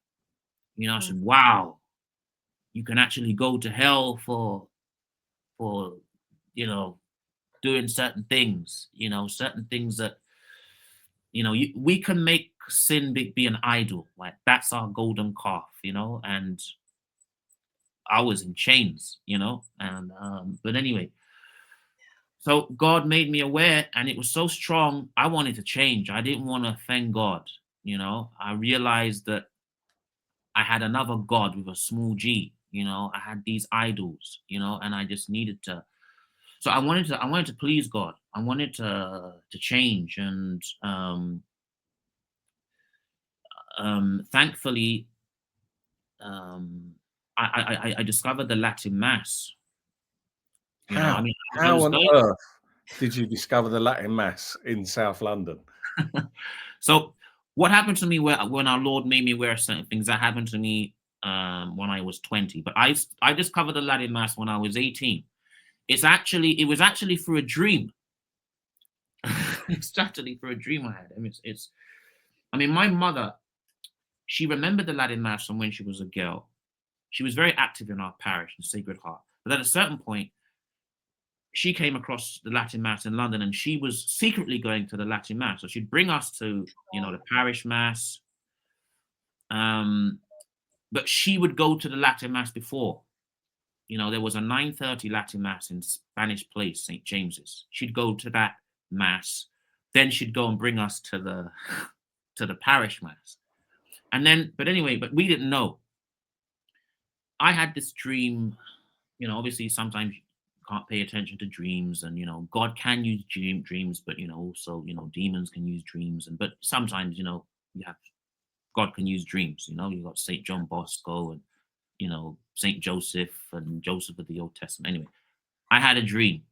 I said, wow, you can actually go to hell for doing certain things, certain things that, we can make sin be an idol. Like that's our golden calf, and I was in chains, and, but anyway, so God made me aware, and it was so strong. I wanted to change. I didn't want to offend God. I realized that I had another God with a small G, I had these idols, and I just needed to. So I wanted to please God. I wanted to change, and thankfully, I discovered the Latin Mass. How on earth did you discover the Latin Mass in South London? So what happened to me when our Lord made me aware of certain things that happened to me when I was 20, but I discovered the Latin Mass when I was 18. It was actually through a dream. It's actually through a dream I had. I mean, my mother, she remembered the Latin Mass from when she was a girl. She was very active in our parish, in Sacred Heart. But at a certain point, she came across the Latin Mass in London, and she was secretly going to the Latin Mass. So she'd bring us to, the parish Mass. But she would go to the Latin Mass before. There was a 9:30 Latin Mass in Spanish Place, St. James's. She'd go to that Mass. Then she'd go and bring us to the parish Mass. And then, but we didn't know. I had this dream, obviously sometimes you can't pay attention to dreams, and, God can use dreams, but, also, demons can use dreams. But sometimes, God can use dreams, you got St. John Bosco and, St. Joseph and Joseph of the Old Testament. Anyway, I had a dream.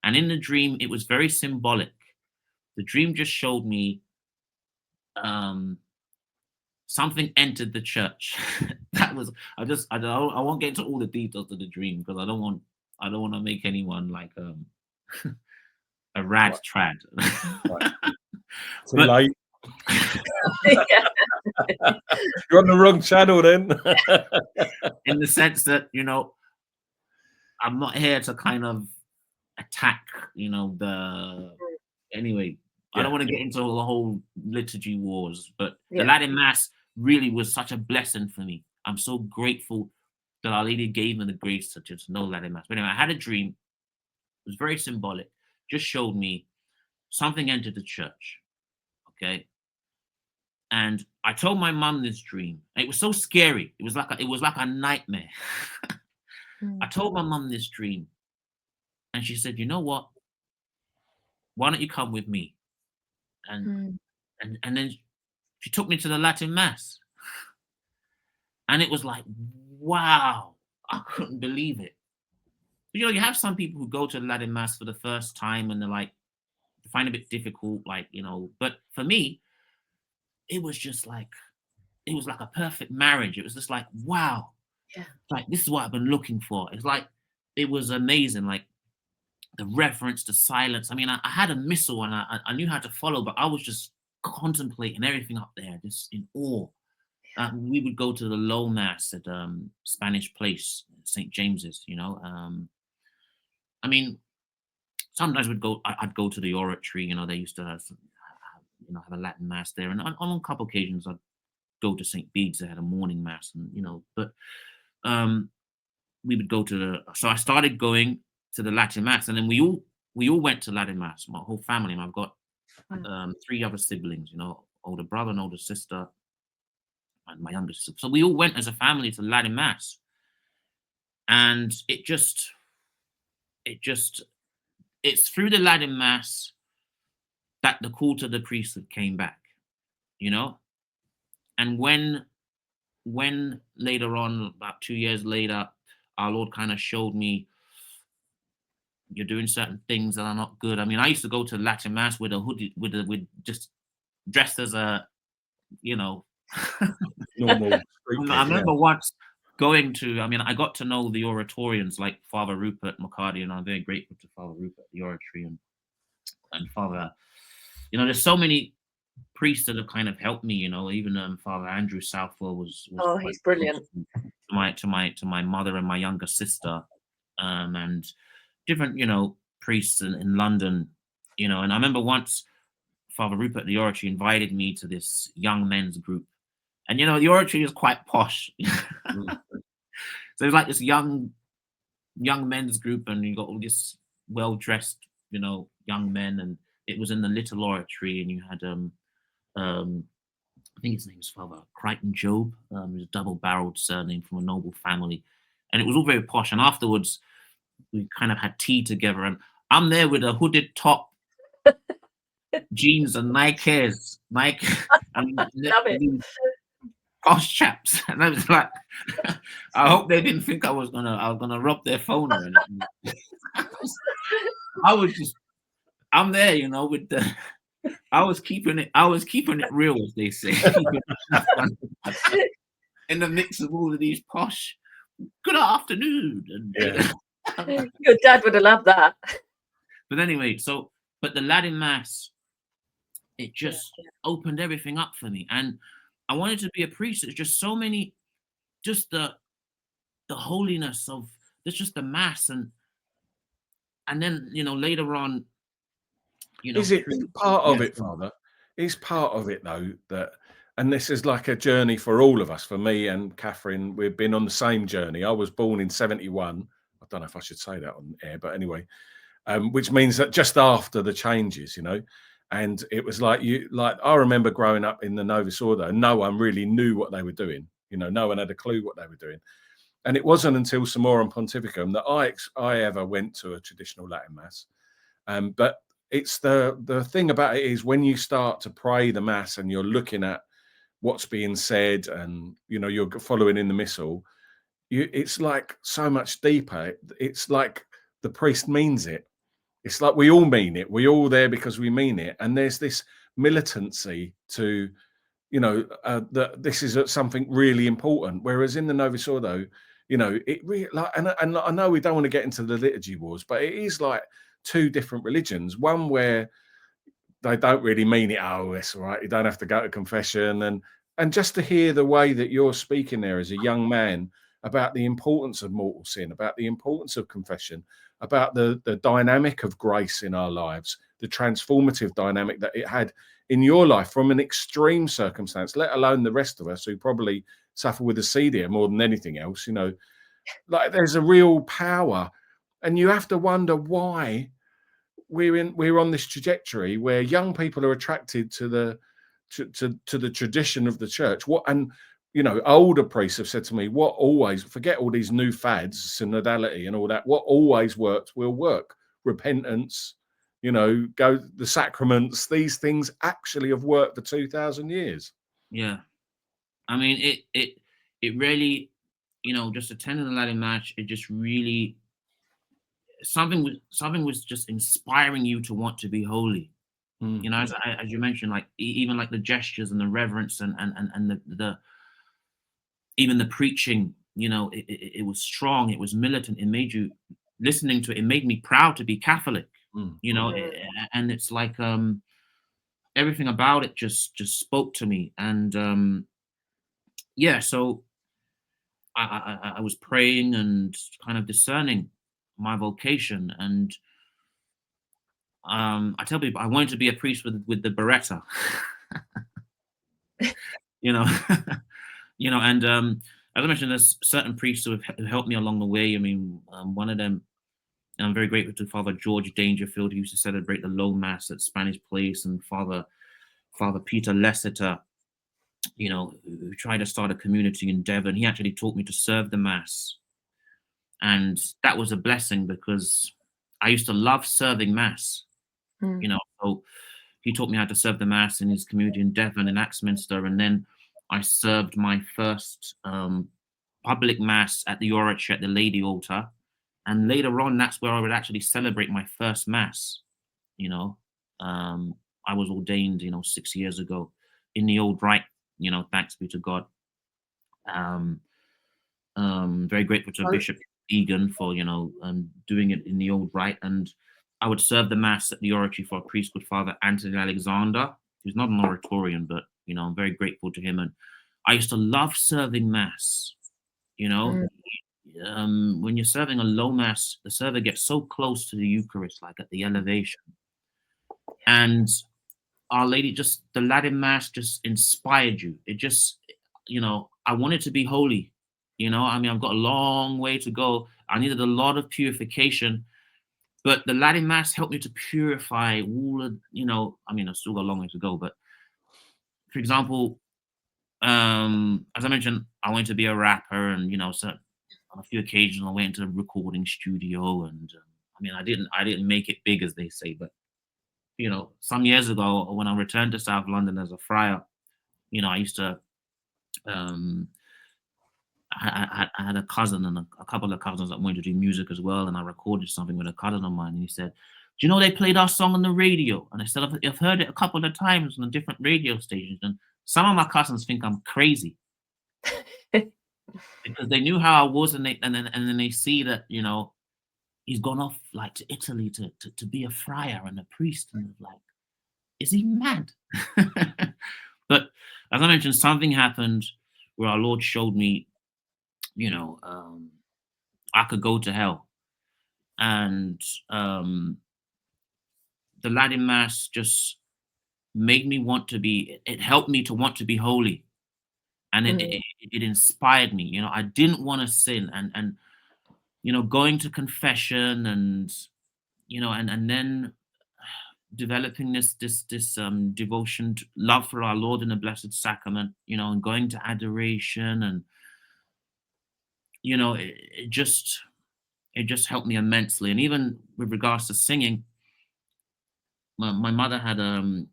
And in the dream, it was very symbolic. The dream just showed me something entered the church. I won't get into all the details of the dream because I don't want to make anyone like a rad trad. Right. Too But, late. You're on the wrong channel then. in the sense that, I'm not here to kind of attack, anyway. I don't want to get into the whole liturgy wars, but the Latin Mass really was such a blessing for me. I'm so grateful that Our Lady gave me the grace to just know Latin Mass. But anyway, I had a dream. It was very symbolic. Just showed me something entered the church. Okay. And I told my mum this dream. It was so scary. It was like a nightmare. I told my mum this dream, and she said, "You know what? Why don't you come with me?" And then she took me to the Latin Mass, and it was like, wow! I couldn't believe it. You have some people who go to the Latin Mass for the first time, and they're like, they find it a bit difficult, But for me, it was just like, it was like a perfect marriage. It was just like, wow, like this is what I've been looking for. It's like, it was amazing. Like the reverence, the silence. I mean, I had a missal and I knew how to follow, but I was just contemplating everything up there, just in awe. We would go to the low Mass at Spanish Place, St. James's, I mean, sometimes I'd go to the oratory, they used to have, have a Latin Mass there. And on a couple occasions, I'd go to St. Bede's. They had a morning Mass, and, but we would go so I started going to the Latin Mass, and then we all went to Latin Mass, my whole family. And I've got 3 other siblings, older brother and older sister, and my younger sister. So we all went as a family to Latin Mass. And it's through the Latin Mass that the call to the priesthood came back, And when later on, about 2 years later, our Lord kind of showed me, you're doing certain things that are not good. I mean, I used to go to Latin Mass with a hoodie, with just dressed as a, Normal. I remember once going to, I got to know the oratorians like Father Rupert McCarty, and I'm very grateful to Father Rupert, the oratory, and Father, there's so many priests that have kind of helped me, even Father Andrew Southwell was he's brilliant to my mother and my younger sister, and different priests in London, and I remember once Father Rupert the oratory invited me to this young men's group, and the oratory is quite posh. So it's like this young men's group, and you got all this well-dressed young men, and it was in the little oratory, and you had I think his name is Father Crichton Job. He was a double-barreled surname from a noble family, and it was all very posh. And afterwards, we kind of had tea together, and I'm there with a hooded top, jeans, and Nikes. Love it. Posh chaps, and I was like, I hope they didn't think I was gonna rob their phone or anything. I'm there, with the I was keeping it real, as they say. In the mix of all of these posh, good afternoon. And, Yeah. Your dad would have loved that. but anyway, but the Latin Mass, it just opened everything up for me. And I wanted to be a priest. There's just so many, just the holiness of, there's just the Mass. And then, later on, Is it part of it, Father? Is part of it, though, that, and this is like a journey for all of us, for me and Katherine, we've been on the same journey. I was born in 71. I don't know if I should say that on air, but anyway, which means that just after the changes, and it was like I remember growing up in the Novus Ordo, no one really knew what they were doing. No one had a clue what they were doing. And it wasn't until Summorum Pontificum that I ever went to a traditional Latin Mass. But it's the thing about it is when you start to pray the Mass and you're looking at what's being said and, you're following in the missal, it's like so much deeper. It's like the priest means it. It's like we all mean it. We're all there because we mean it. And there's this militancy to, that this is something really important. Whereas in the Novus Ordo, it really and I know we don't want to get into the liturgy wars, but it is like two different religions. One where they don't really mean it. Oh, it's all right. You don't have to go to confession. And just to hear the way that you're speaking there as a young man about the importance of mortal sin, about the importance of confession, about the dynamic of grace in our lives, the transformative dynamic that it had in your life from an extreme circumstance, let alone the rest of us who probably suffer with acedia more than anything else, like there's a real power. And you have to wonder why we're on this trajectory where young people are attracted to the tradition of the church. Older priests have said to me, what always, forget all these new fads, synodality and all that, what always worked will work. Repentance, go the sacraments, these things actually have worked for 2,000 years. Yeah. I mean, it really, just attending the Latin Mass, it just really, something was just inspiring you to want to be holy. As you mentioned, like even like the gestures and the reverence and the even the preaching, it was strong, it was militant, it made you, listening to it, it made me proud to be Catholic, and it's like everything about it just spoke to me. And so I was praying and kind of discerning my vocation, and I tell people I wanted to be a priest with the Beretta. And as I mentioned, there's certain priests who have helped me along the way. I mean, one of them, and I'm very grateful to Father George Dangerfield, who used to celebrate the Low Mass at Spanish Place, and Father Peter Lesseter, who tried to start a community in Devon. He actually taught me to serve the Mass. And that was a blessing because I used to love serving Mass, so he taught me how to serve the Mass in his community in Devon and Axminster. And then I served my first public Mass at the oratory at the Lady Altar. And later on, that's where I would actually celebrate my first Mass. I was ordained, 6 years ago in the old rite, thanks be to God. Very grateful to Bishop Egan for, doing it in the old rite. And I would serve the Mass at the oratory for a priest called Father Anthony Alexander, who's not an oratorian, but, I'm very grateful to him. And I used to love serving Mass, when you're serving a low Mass, the server gets so close to the Eucharist, like at the elevation. And Our Lady, just the Latin Mass just inspired you. It just, I wanted to be holy. I've got a long way to go. I needed a lot of purification, but the Latin Mass helped me to purify all of, I've still got a long way to go, but for example, as I mentioned, I wanted to be a rapper, and, so on a few occasions I went into a recording studio, and I didn't make it big, as they say, but, some years ago when I returned to South London as a friar, I used to, I had a cousin and a couple of cousins that wanted to do music as well, and I recorded something with a cousin of mine, and he said, you know they played our song on the radio? And I said, I've heard it a couple of times on different radio stations. And some of my cousins think I'm crazy because they knew how I was, and then they see that, you know, he's gone off like to Italy to be a friar and a priest, and like, is he mad? But as I mentioned, something happened where our Lord showed me, you know, I could go to hell, and the Latin Mass just made me want to be. It helped me to want to be holy, and it inspired me. You know, I didn't want to sin, and you know, going to confession, and you know, and then developing this devotion, love for our Lord in the Blessed Sacrament, you know, and going to adoration, and you know, it just helped me immensely. And even with regards to singing, my mother had a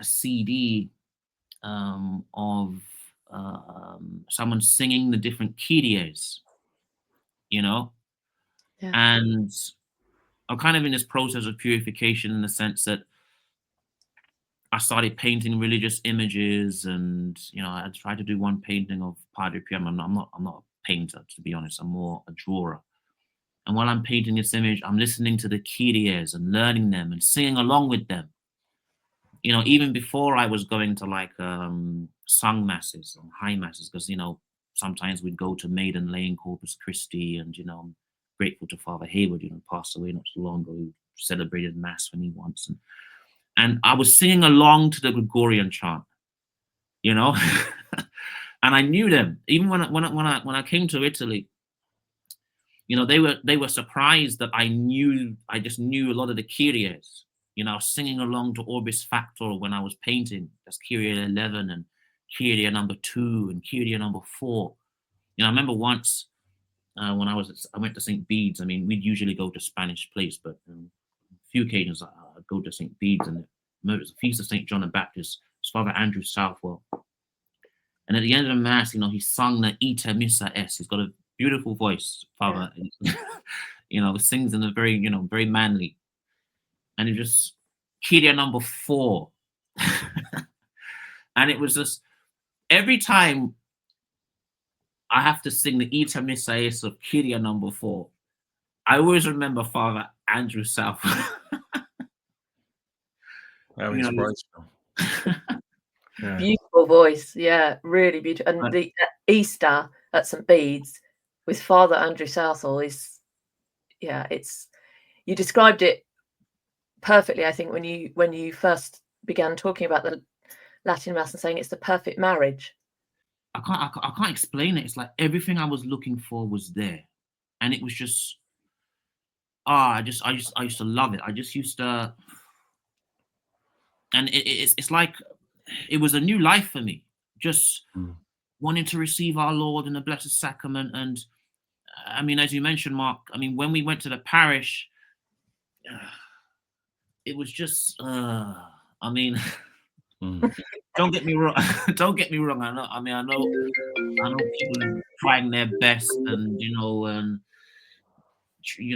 CD of someone singing the different Kyries, you know, and I'm kind of in this process of purification in the sense that I started painting religious images, and you know, I tried to do one painting of Padre Pio. I'm not a painter, to be honest. I'm more a drawer. And while I'm painting this image, I'm listening to the Kyries and learning them and singing along with them. You know, even before I was going to like sung masses and high masses, because you know, sometimes we'd go to Maiden Lane, Corpus Christi, and you know, I'm grateful to Father Hayward, you know, passed away not so long ago. He celebrated Mass for me once, and I was singing along to the Gregorian chant, you know, and I knew them. Even when I came to Italy, you know, they were surprised that I just knew a lot of the Kyries. You know, I was singing along to Orbis Factor when I was painting. That's Kyrie 11 and Kyrie number 2 and Kyrie number 4. You know, I remember once when I went to St. Bede's. I mean, we'd usually go to Spanish Place, but a few occasions I'd go to St. Bede's, and it was a feast of St. John the Baptist. It's Father Andrew Southwell. And at the end of the Mass, you know, he sung the Ite Missa Es. He's got a beautiful voice, Father. You know, sings in a very, you know, very manly. And it just, Kyrie number 4. And it was just, every time I have to sing the Ite Missa Es of Kyrie number 4, I always remember Father Andrew Southwell. How inspirational. Yeah. Beautiful voice, yeah, really beautiful. And the Easter at St. Bede's with Father Andrew Southwell is, yeah, it's, you described it perfectly, I think, when you first began talking about the Latin Mass and saying it's the perfect marriage. I can't explain it. It's like everything I was looking for was there, and it was just, I used to love it. I just used to, and it's like it was a new life for me. Just wanting to receive our Lord in the Blessed Sacrament, and I mean, as you mentioned, Mark. I mean, when we went to the parish, it was just, I mean, don't get me wrong. Don't get me wrong. I know people are trying their best, and you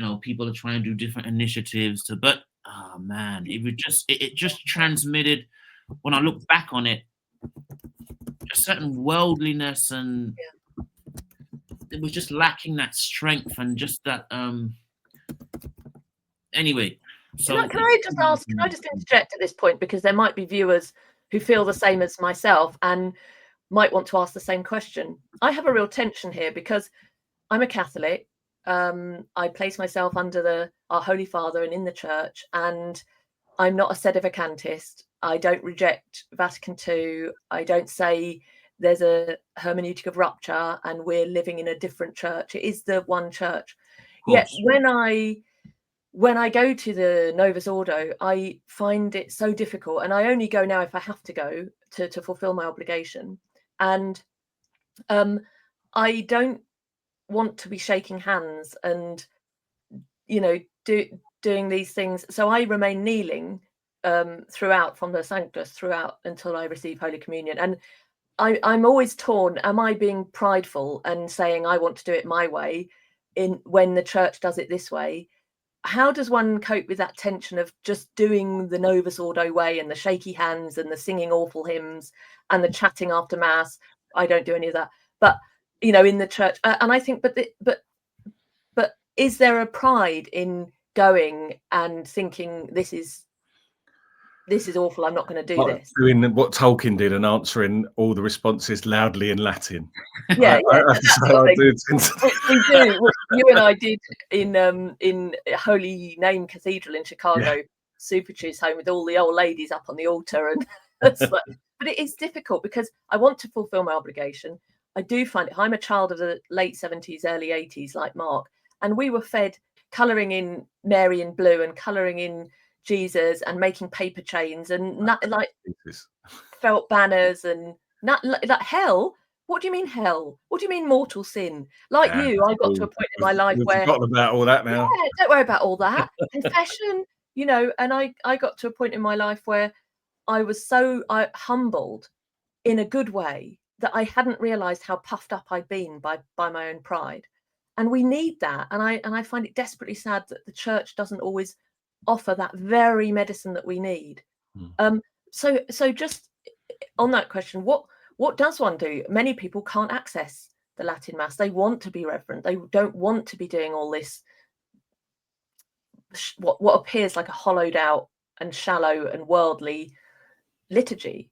know, people are trying to do different initiatives but oh man, it just transmitted, when I look back on it, a certain worldliness, and it was just lacking that strength and just that anyway. So can I just interject at this point, because there might be viewers who feel the same as myself and might want to ask the same question. I have a real tension here because I'm a Catholic. I place myself under our Holy Father and in the Church, and I'm not a sedevacantist. I don't reject Vatican II. I don't say there's a hermeneutic of rupture and we're living in a different church. It is the one church. Yet when I go to the Novus Ordo, I find it so difficult, and I only go now if I have to go to fulfill my obligation. And I don't want to be shaking hands and, you know, doing these things. So I remain kneeling throughout, from the Sanctus throughout, until I receive Holy Communion. And I'm always torn. Am I being prideful and saying I want to do it my way when the Church does it this way? how does one cope with that tension of just doing the Novus Ordo way and the shaky hands and the singing awful hymns and the chatting after mass? I don't do any of that, but you know, in the church, and I think, but is there a pride in going and thinking this is awful, I'm not going to do this? Doing what Tolkien did and answering all the responses loudly in Latin. Yeah, I have to say I do. We do. You and I did in Holy Name Cathedral in Chicago, Super Tues's home, with all the old ladies up on the altar, and it's like, but it is difficult because I want to fulfill my obligation. I do find it. I'm a child of the late 70s, early 80s, like Mark, and we were fed colouring in Mary in blue and colouring in Jesus and making paper chains and like felt banners and like hell. What do you mean hell? What do you mean mortal sin? Like you, I got to a point in my life where we've forgotten about all that now. Yeah, don't worry about all that. Confession, you know, and I got to a point in my life where I was so humbled in a good way that I hadn't realized how puffed up I'd been by my own pride. And we need that. And I find it desperately sad that the church doesn't always offer that very medicine that we need. So just on that question, what does one do? Many people can't access the Latin Mass. They want to be reverent. They don't want to be doing all this what appears like a hollowed out and shallow and worldly liturgy.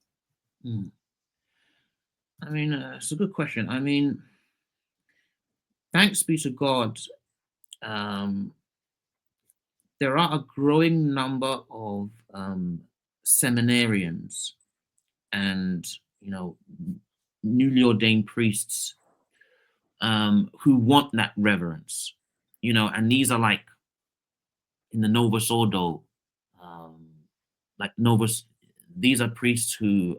I mean, it's a good question. I mean, thanks be to God, there are a growing number of seminarians and, you know, newly ordained priests who want that reverence, you know, and these are like in the Novus Ordo, these are priests who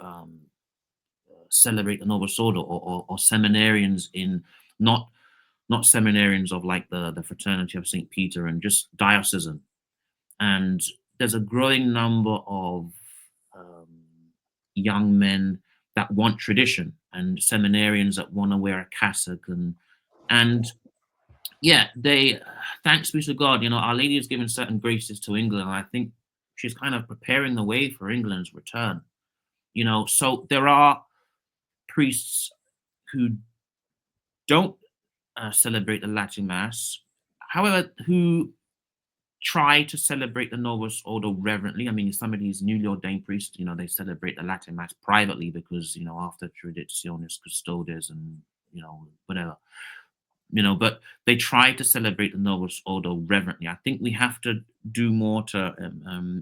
celebrate the Novus Ordo, or seminarians in not seminarians of like the Fraternity of St. Peter and just diocesan. And there's a growing number of young men that want tradition and seminarians that want to wear a cassock and yeah, they, thanks be to God, you know, Our Lady has given certain graces to England. And I think she's kind of preparing the way for England's return, you know. So there are priests who don't celebrate the Latin Mass, however, who try to celebrate the Novus Ordo reverently. I mean, some of these newly ordained priests, you know, they celebrate the Latin Mass privately because, you know, after Traditionis Custodes and, you know, whatever, you know, but they try to celebrate the Novus Ordo reverently. I think we have to do more to,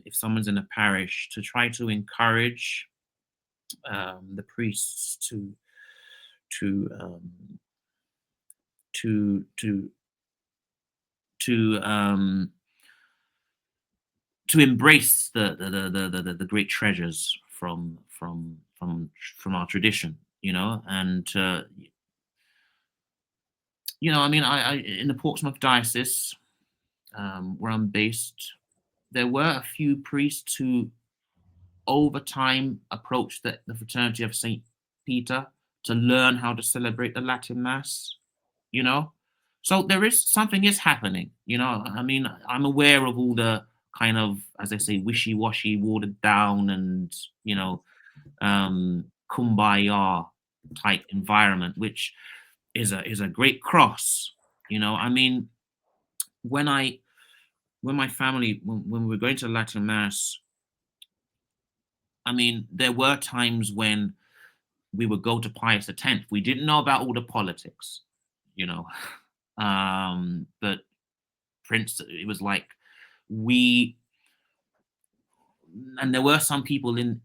if someone's in a parish, to try to encourage the priests to embrace the great treasures from our tradition, you know. And you know, I mean, I in the Portsmouth diocese, where I'm based, there were a few priests who over time approached the Fraternity of St. Peter to learn how to celebrate the Latin Mass, you know. So there is something is happening, you know. I mean, I'm aware of all the kind of, as I say, wishy-washy, watered down, and you know, kumbaya type environment, which is a great cross, you know. I mean, when my family, when we were going to Latin Mass, I mean, there were times when we would go to Pius X. We didn't know about all the politics, you know. But Prince, it was like and there were some people in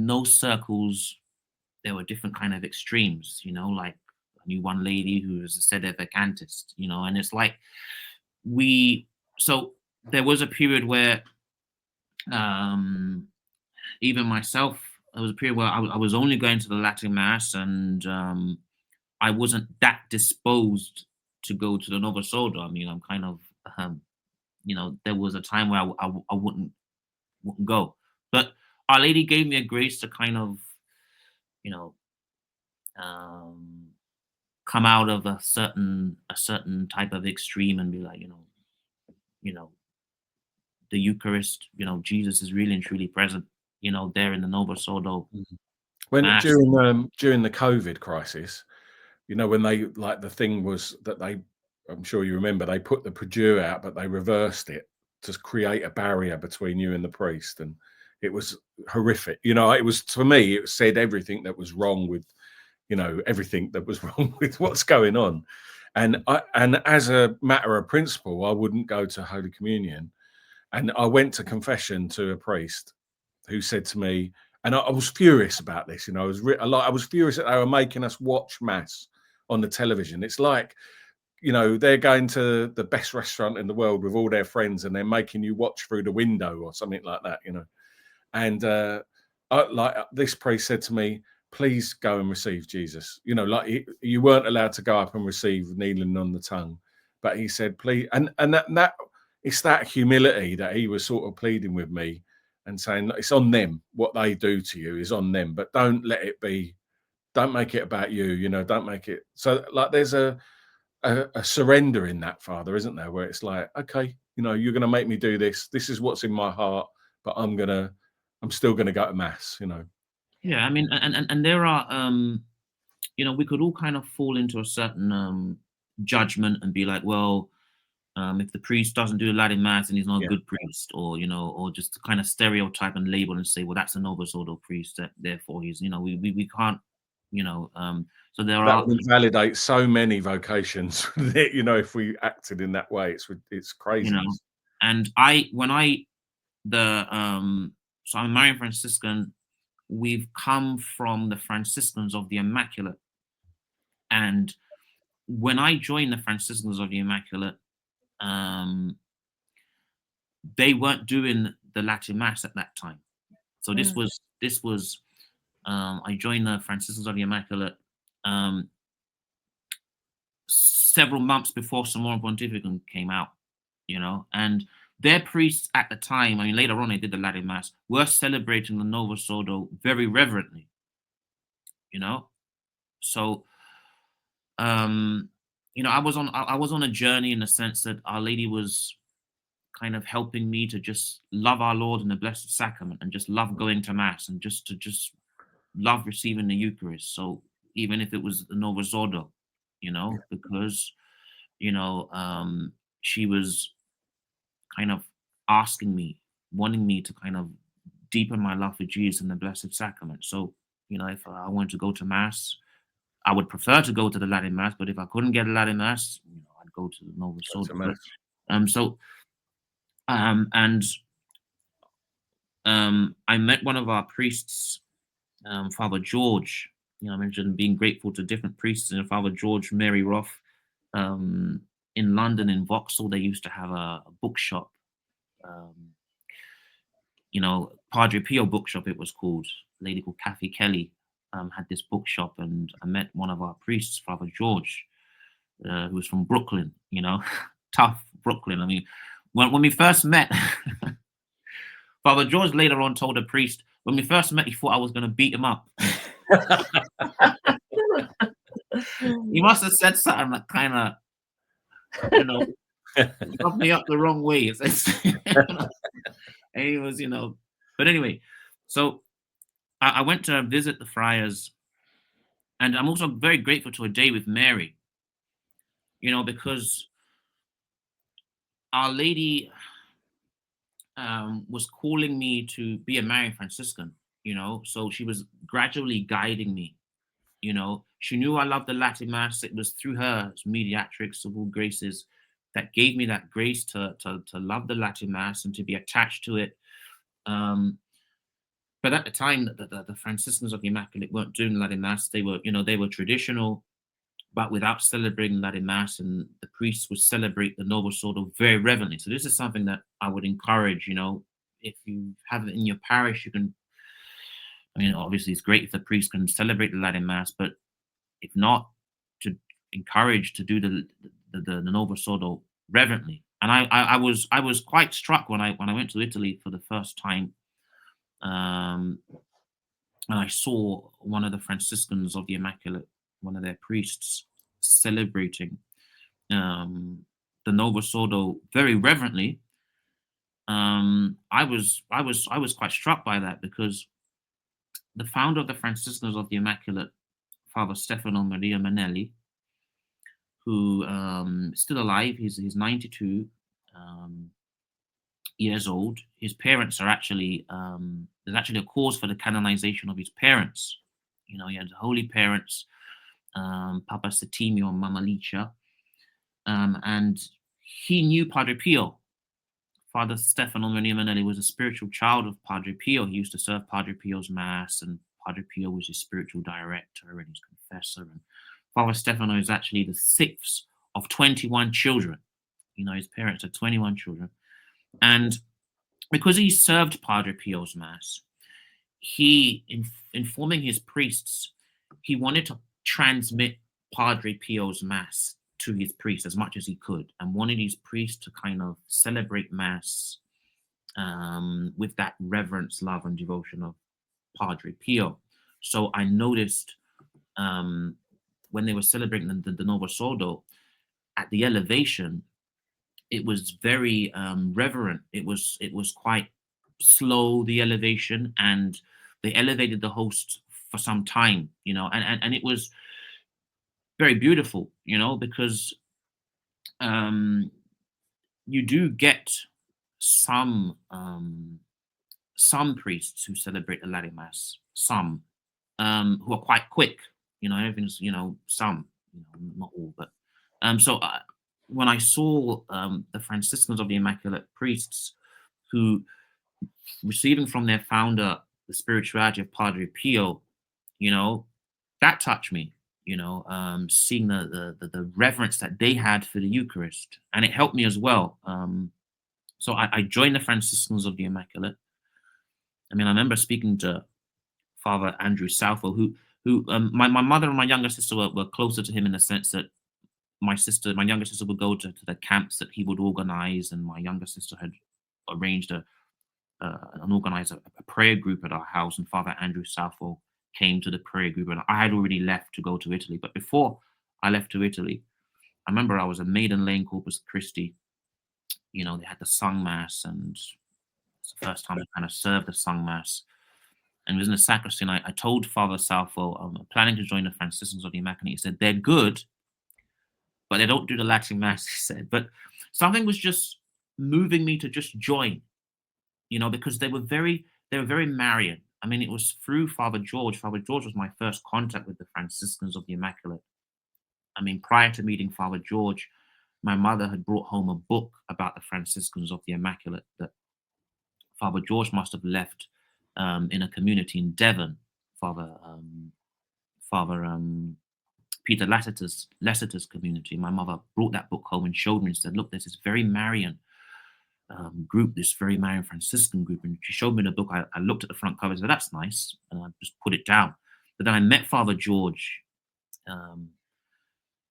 those circles. There were different kind of extremes, you know. Like I knew one lady who was a sedevacantist, you know, and it's like so there was a period where even myself, there was a period where I was only going to the Latin Mass, and I wasn't that disposed to go to the Novus Ordo. I mean, I'm kind of, you know, there was a time where I wouldn't go, but Our Lady gave me a grace to kind of, you know, come out of a certain type of extreme and be like, you know, the Eucharist. Jesus is really and truly present. There in the Novus Ordo. When Mass. during the COVID crisis, when they the thing was that I'm sure you remember, they put the Pradure out, but they reversed it to create a barrier between you and the priest, and it was horrific. It was, for me, it said everything that was wrong with, everything that was wrong with what's going on. And as a matter of principle, I wouldn't go to Holy Communion. And I went to confession to a priest who said to me, and I was furious about this, I was furious that they were making us watch Mass on the television. It's like, they're going to the best restaurant in the world with all their friends, and they're making you watch through the window or something like that, And this priest said to me, please go and receive Jesus. You weren't allowed to go up and receive kneeling on the tongue, but he said, please. And that it's that humility that he was sort of pleading with me and saying, it's on them. What they do to you is on them, but don't let it be. Don't make it about you. Don't make it. So there's a surrender in that, Father, isn't there? Where it's like, okay, you're going to make me do this. This is what's in my heart, but I'm still going to go to Mass, Yeah, I mean, and there are, we could all kind of fall into a certain judgment and be like, well, if the priest doesn't do the Latin Mass, and he's not a good priest, or or just kind of stereotype and label and say, well, that's a Novus Ordo priest, therefore he's, we can't, so there that would invalidate so many vocations, if we acted in that way. It's crazy. And so I'm a Marian Franciscan. We've come from the Franciscans of the Immaculate, and when I joined the Franciscans of the Immaculate, they weren't doing the Latin Mass at that time. So this was I joined the Franciscans of the Immaculate several months before Summorum Pontificum came out, and their priests at the time, I mean, later on they did the Latin Mass, were celebrating the Novus Ordo very reverently, So, I was on a journey in the sense that Our Lady was kind of helping me to just love our Lord in the Blessed Sacrament, and just love going to Mass, and just love receiving the Eucharist. So even if it was the Novus Ordo, because she was kind of asking me, wanting me to kind of deepen my love for Jesus in the Blessed Sacrament. So, if I wanted to go to Mass, I would prefer to go to the Latin Mass, but if I couldn't get a Latin Mass, I'd go to the Novus Ordo. I met one of our priests, Father George. I mentioned being grateful to different priests, and Father George Mary Roth, in London, in Vauxhall, they used to have a bookshop. Padre Pio bookshop, it was called. A lady called Kathy Kelly had this bookshop, and I met one of our priests, Father George, who was from Brooklyn, tough Brooklyn. I mean, when we first met, Father George later on told a priest, when we first met, he thought I was going to beat him up. He must have said something that kind of, rubbed me up the wrong way. And he was, but anyway, so I went to visit the friars, and I'm also very grateful to A Day with Mary, because Our Lady was calling me to be a Marian Franciscan, so she was gradually guiding me. She knew I loved the Latin Mass. It was through her mediatrix of all graces that gave me that grace to love the Latin Mass and to be attached to it. But at the time, the Franciscans of the Immaculate weren't doing Latin Mass. They were traditional, but without celebrating Latin Mass, and the priests would celebrate the Novus Ordo very reverently. So this is something that I would encourage, if you have it in your parish, you can, obviously it's great if the priest can celebrate the Latin Mass, but if not, to encourage to do the Novus Ordo reverently. And I was quite struck when I went to Italy for the first time, and I saw one of the Franciscans of the Immaculate, one of their priests, celebrating the Novus Ordo very reverently. I was quite struck by that, because the founder of the Franciscans of the Immaculate, Father Stefano Maria Manelli, who is still alive, he's 92 years old. His parents are actually there's actually a cause for the canonization of his parents. You know, he had holy parents, Papa Settimio and Mama Licia, and he knew Padre Pio. Father Stefano Maria Manelli was a spiritual child of Padre Pio. He used to serve Padre Pio's mass, and Padre Pio was his spiritual director and his confessor. And Father Stefano is actually the sixth of 21 children. You know, his parents had 21 children. And because he served Padre Pio's mass, he, informing his priests, he wanted to transmit Padre Pio's mass to his priests as much as he could, and wanted his priests to kind of celebrate mass with that reverence, love, and devotion of Padre Pio. So I noticed when they were celebrating the Novo Sordo, at the elevation, it was very reverent. It was quite slow, the elevation, and they elevated the host for some time, you know, and it was very beautiful, you know, because you do get some priests who celebrate the Latin Mass, some who are quite quick, you know, everything's, you know, some, you know, not all, but so when I saw the Franciscans of the Immaculate priests who receiving from their founder the spirituality of Padre Pio, you know, that touched me, you know, seeing the reverence that they had for the Eucharist, and it helped me as well. So I joined the Franciscans of the Immaculate. I mean, I remember speaking to Father Andrew Southwell, who my mother and my younger sister were closer to him, in the sense that my younger sister would go to the camps that he would organize, and my younger sister had arranged and organized a prayer group at our house, and Father Andrew Southwell came to the prayer group, and I had already left to go to Italy. But before I left to Italy, I remember I was a Maiden Lane Corpus Christi. You know, they had the sung mass, and it's the first time I kind of served the sung mass. And it was in the sacristy, and I told Father Southwell, I'm planning to join the Franciscans of the Immaculate. He said, they're good, but they don't do the Latin Mass, he said. But something was just moving me to just join, you know, because they were very Marian. I mean, it was through Father George. Father George was my first contact with the Franciscans of the Immaculate. I mean, prior to meeting Father George, my mother had brought home a book about the Franciscans of the Immaculate that Father George must have left in a community in Devon. Father Peter Lasseter's community. My mother brought that book home and showed me and said, look, there's this very Marian group, this very Marian Franciscan group. And she showed me the book. I looked at the front cover and said, that's nice. And I just put it down. But then I met Father George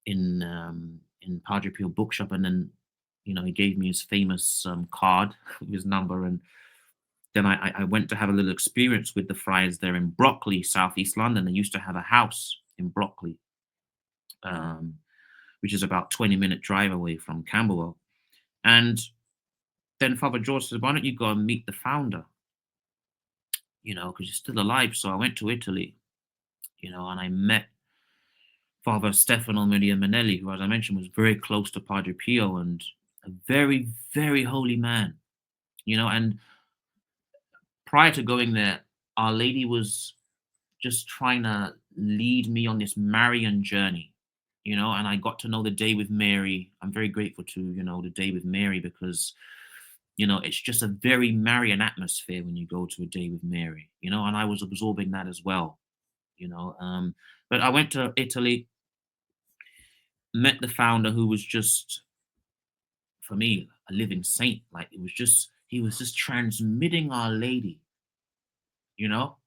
in Padre Pio bookshop. And then, you know, he gave me his famous card with his number. And then I went to have a little experience with the friars there in Brockley, Southeast London. They used to have a house in Brockley, which is about 20-minute drive away from Camberwell. And then Father George said, why don't you go and meet the founder? You know, because you're still alive. So I went to Italy, you know, and I met Father Stefano Maria Manelli, who, as I mentioned, was very close to Padre Pio and a very, very holy man, you know. And prior to going there, Our Lady was just trying to lead me on this Marian journey, you know, and I got to know the Day with Mary. I'm very grateful to, you know, the Day with Mary, because, you know, it's just a very Marian atmosphere when you go to a Day with Mary, you know, and I was absorbing that as well, you know. But I went to Italy, met the founder, who was just, for me, a living saint. Like, it was just, he was just transmitting Our Lady, you know.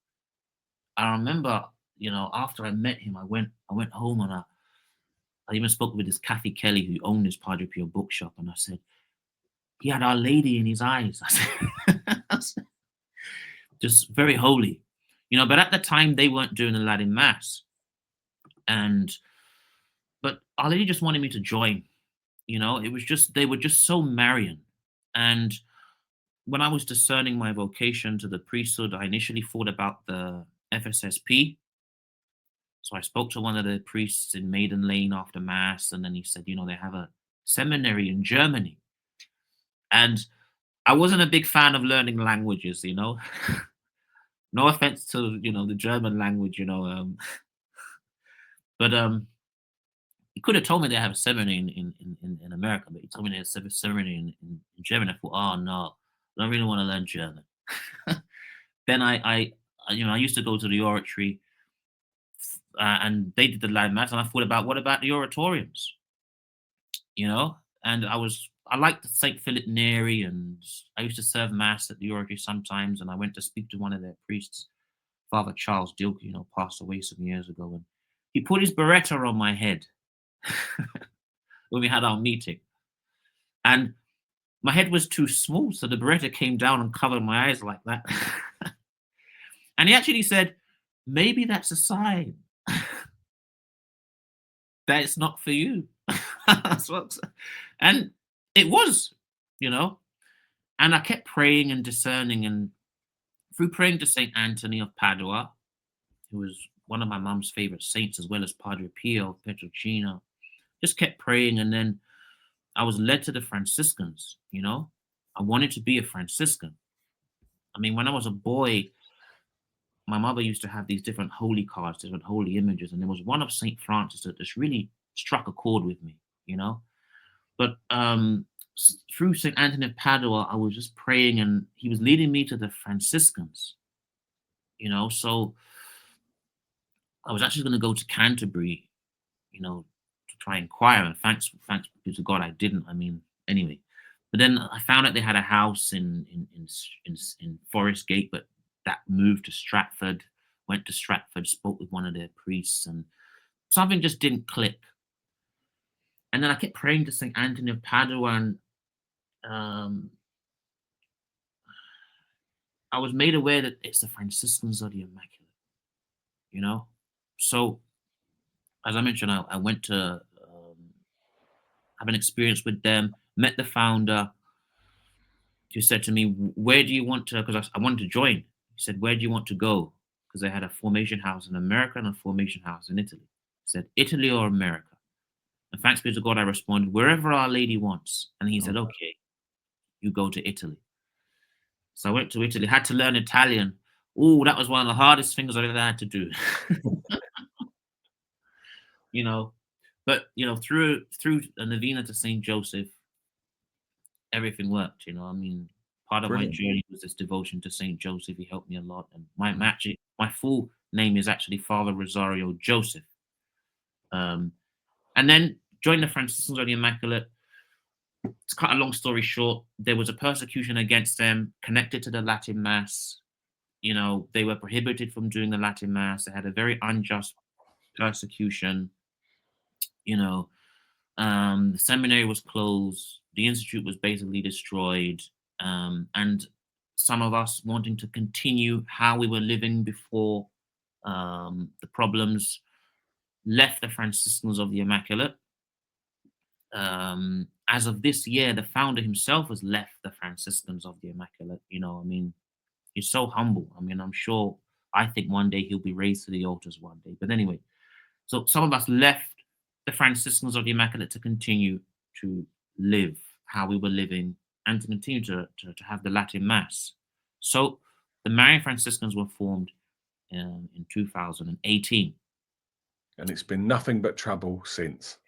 I remember, you know, after I met him, I went home, and I even spoke with this Kathy Kelly, who owned this Padre Pio bookshop, and I said, he had Our Lady in his eyes. I said, just very holy, you know. But at the time, they weren't doing the Latin Mass, but Our Lady just wanted me to join, you know. It was just, they were just so Marian, and when I was discerning my vocation to the priesthood, I initially thought about the FSSP. So I spoke to one of the priests in Maiden Lane after Mass, and then he said, you know, they have a seminary in Germany. And I wasn't a big fan of learning languages, you know. No offense to, you know, the German language, you know. But he could have told me they have a seminary in America, but he told me they have a seminary in Germany. I thought, oh no, I don't really want to learn German. Then you know, I used to go to the oratory, and they did the Latin Mass, and I thought about, what about the oratoriums? You know, and I liked St. Philip Neri, and I used to serve Mass at the oratory sometimes, and I went to speak to one of their priests, Father Charles Dilke, you know, passed away some years ago, and he put his biretta on my head when we had our meeting. And my head was too small, so the biretta came down and covered my eyes like that. And he actually said, maybe that's a sign that it's not for you. And it was, you know. And I kept praying and discerning, and through praying to St. Anthony of Padua, who was one of my mum's favorite saints, as well as Padre Pio of Pietrelcina, just kept praying. And then I was led to the Franciscans, you know. I wanted to be a Franciscan. I mean, when I was a boy, my mother used to have these different holy cards, different holy images, and there was one of St. Francis that just really struck a chord with me, you know. But through St. Anthony of Padua, I was just praying, and he was leading me to the Franciscans, you know. So I was actually going to go to Canterbury, you know, to try and inquire, and thanks to God I didn't. I mean, anyway. But then I found out they had a house in Forest Gate, but that moved to Stratford. Went to Stratford, spoke with one of their priests, and something just didn't click. And then I kept praying to St. Anthony of Padua, and I was made aware that it's the Franciscans of the Immaculate, you know? So, as I mentioned, I went to have an experience with them, met the founder, who said to me, where do you want to, because I wanted to join. He said, where do you want to go? Because they had a formation house in America and a formation house in Italy. He said, Italy or America? And thanks be to God, I responded, wherever Our Lady wants. And he said, okay, you go to Italy. So I went to Italy, had to learn Italian. Oh, that was one of the hardest things I ever had to do. You know, but, you know, through a novena to St. Joseph, everything worked, you know. I mean, part of my journey was this devotion to St. Joseph. He helped me a lot. And my full name is actually Fr Rosario Joseph. And then joined the Franciscans of the Immaculate. To cut a long story short, there was a persecution against them connected to the Latin Mass. You know, they were prohibited from doing the Latin Mass. They had a very unjust persecution. You know, the seminary was closed. The institute was basically destroyed. And some of us wanting to continue how we were living before the problems left the Franciscans of the Immaculate. As of this year, the founder himself has left the Franciscans of the Immaculate. You know, I mean, he's so humble. I mean, I think one day he'll be raised to the altars one day. But anyway, so some of us left the Franciscans of the Immaculate to continue to live how we were living and to continue to have the Latin Mass. So the Marian Franciscans were formed in 2018. And it's been nothing but trouble since.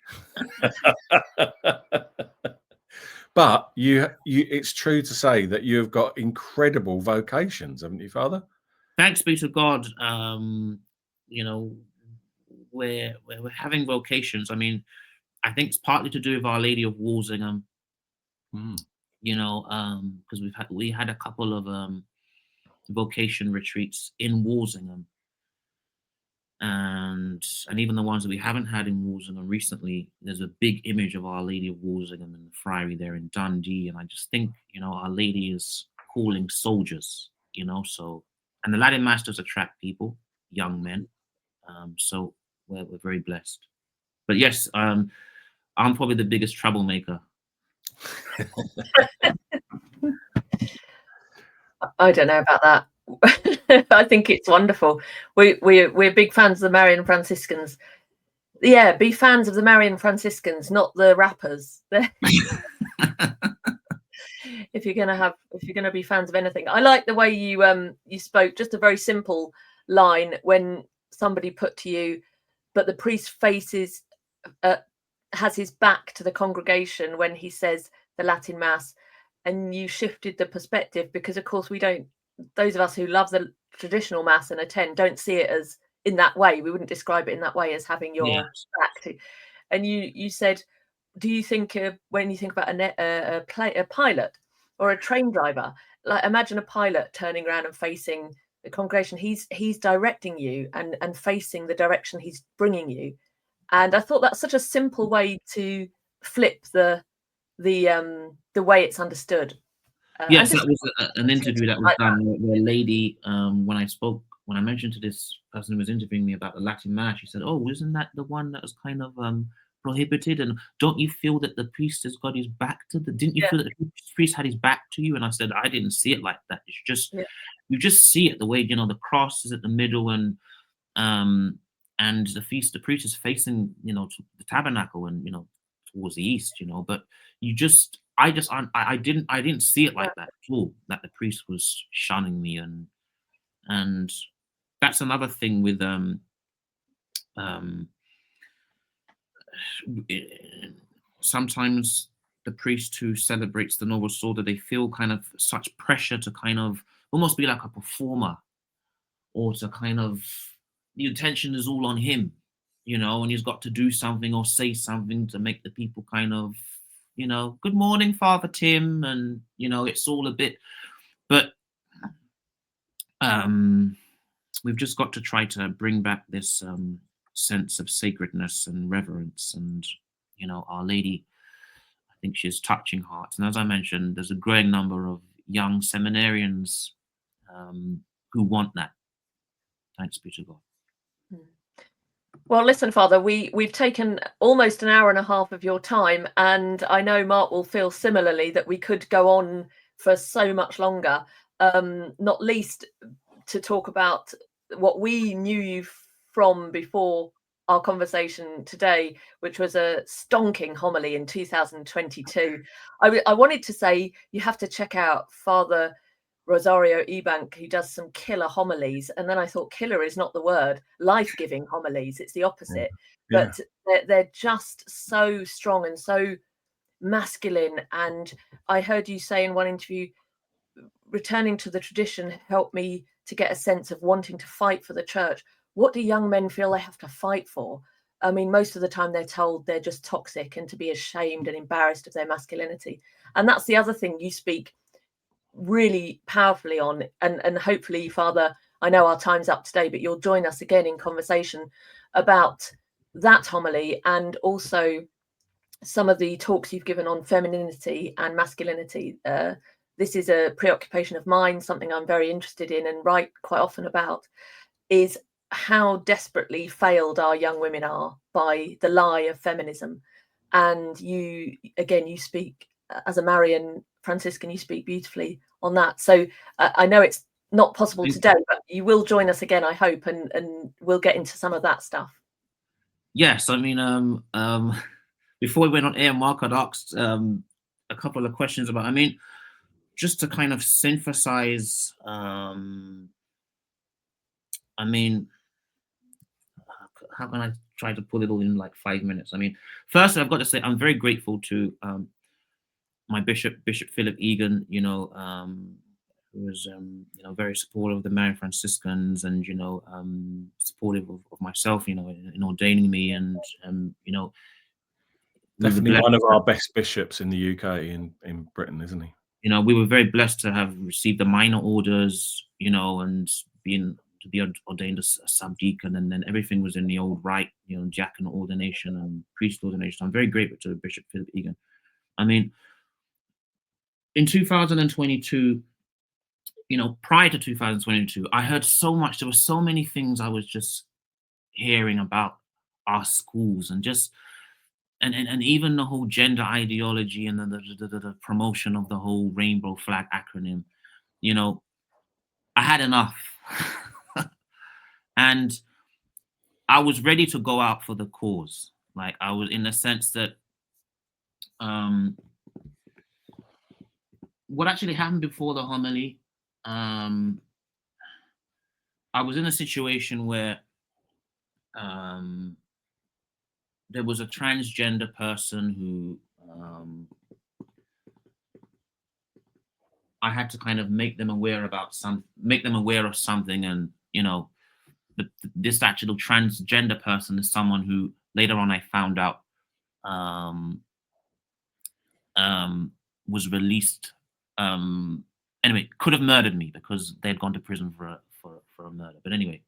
But it's true to say that you've got incredible vocations, haven't you, Father? Thanks be to God. You know, we're having vocations. I mean, I think it's partly to do with Our Lady of Walsingham. You know, because we had a couple of vocation retreats in Walsingham. And even the ones that we haven't had in Walsingham recently, there's a big image of Our Lady of Walsingham in the friary there in Dundee. And I just think, you know, Our Lady is calling soldiers, you know, so, and the Latin Mass does attract people, young men. So we're very blessed. But yes, I'm probably the biggest troublemaker. I don't know about that. I think it's wonderful. We're big fans of the Marian Franciscans. Yeah, be fans of the Marian Franciscans, not the rappers. If you're gonna be fans of anything, I like the way you spoke. Just a very simple line when somebody put to you, but the priest has his back to the congregation when he says the Latin Mass, and you shifted the perspective because, of course, we don't. Those of us who love the traditional Mass and attend don't see it as in that way. We wouldn't describe it in that way as having your back to. And you said, do you think when you think about a pilot or a train driver, like imagine a pilot turning around and facing the congregation, he's directing you and facing the direction he's bringing you. And I thought that's such a simple way to flip the way it's understood. Yes, that was an interview that was done where a lady, when I mentioned to this person who was interviewing me about the Latin Mass, she said, "Oh, isn't that the one that was kind of prohibited? And don't you feel that the priest has got his back to the? Didn't you feel that the priest had his back to you?" And I said, "I didn't see it like that. It's just you just see it the way the cross is at the middle and the priest is facing the tabernacle and towards the east, but I didn't see it like that at all, that the priest was shunning me. And that's another thing with sometimes the priest who celebrates the Novus Ordo, they feel kind of such pressure to kind of almost be like a performer, or to kind of, the attention is all on him, and he's got to do something or say something to make the people kind of, good morning, Father Tim, and it's all a bit, but we've just got to try to bring back this sense of sacredness and reverence, and Our Lady, I think she's touching hearts, and as I mentioned, there's a growing number of young seminarians who want that. Thanks be to God. Well, listen, Father, we've taken almost an hour and a half of your time, and I know Mark will feel similarly that we could go on for so much longer, not least to talk about what we knew you from before our conversation today, which was a stonking homily in 2022. I wanted to say you have to check out Father Rosario Ebanks, who does some killer homilies, and then I thought killer is not the word, life-giving homilies, it's the opposite. But they're just so strong and so masculine. And I heard you say in one interview, returning to the tradition helped me to get a sense of wanting to fight for the church. What do young men feel they have to fight for? I mean, most of the time they're told they're just toxic and to be ashamed and embarrassed of their masculinity. And that's the other thing you speak really powerfully on, and hopefully, Father, I know our time's up today, but you'll join us again in conversation about that homily and also some of the talks you've given on femininity and masculinity. This is a preoccupation of mine, something I'm very interested in and write quite often about, is how desperately failed our young women are by the lie of feminism. And you speak as a Marian Franciscan, you speak beautifully on that. So I know it's not possible today, but you will join us again, I hope, and we'll get into some of that stuff. Yes, I mean, before we went on air, Mark had asked a couple of questions about, just to kind of synthesize, I mean, how can I try to pull it all in like 5 minutes? First, I've got to say I'm very grateful to my Bishop Philip Egan, who was very supportive of the Marian Franciscans and supportive of myself, in ordaining me, and definitely one of our best bishops in the UK in Britain, isn't he? We were very blessed to have received the minor orders, and to be ordained as a subdeacon, and then everything was in the old rite, diaconal ordination and priest ordination. I'm very grateful to Bishop Philip Egan. In 2022, prior to 2022, I heard so much. There were so many things I was just hearing about our schools, and just and even the whole gender ideology and the promotion of the whole rainbow flag acronym. I had enough. And I was ready to go out for the cause. Like, I was, in the sense that what actually happened before the homily, I was in a situation where there was a transgender person who I had to kind of make them aware of something, and this actual transgender person is someone who later on I found out was released. Anyway, could have murdered me because they'd gone to prison for a murder. But anyway,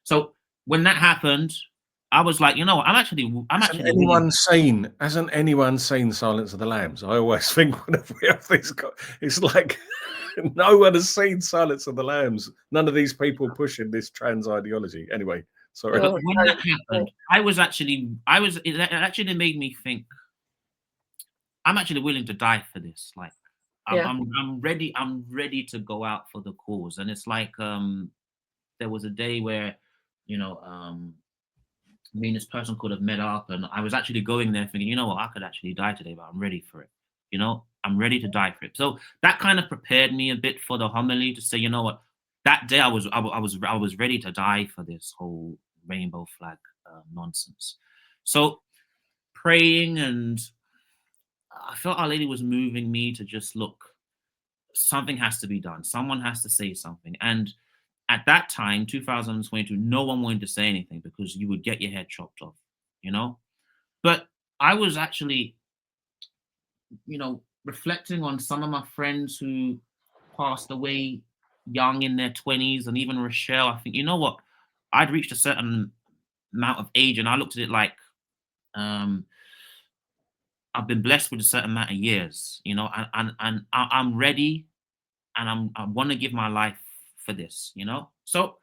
so when that happened, I was like, hasn't anyone seen Silence of the Lambs? I always think whenever we have these, it's like no one has seen Silence of the Lambs. None of these people pushing this trans ideology. Anyway, sorry. But when that happened, it actually made me think, I'm actually willing to die for this. Like, I'm ready to go out for the cause. And it's like, there was a day where, me and this person could have met up, and I was actually going there thinking, I could actually die today, but I'm ready for it. I'm ready to die for it. So that kind of prepared me a bit for the homily, to say, that day I was ready to die for this whole rainbow flag nonsense. So praying, and I felt Our Lady was moving me to just look, something has to be done. Someone has to say something. And at that time, 2022, no one wanted to say anything because you would get your head chopped off, But I was actually, reflecting on some of my friends who passed away young, in their 20s, and even Rochelle. I think, I'd reached a certain amount of age, and I looked at it like, I've been blessed with a certain amount of years, and I'm ready, and I want to give my life for this, So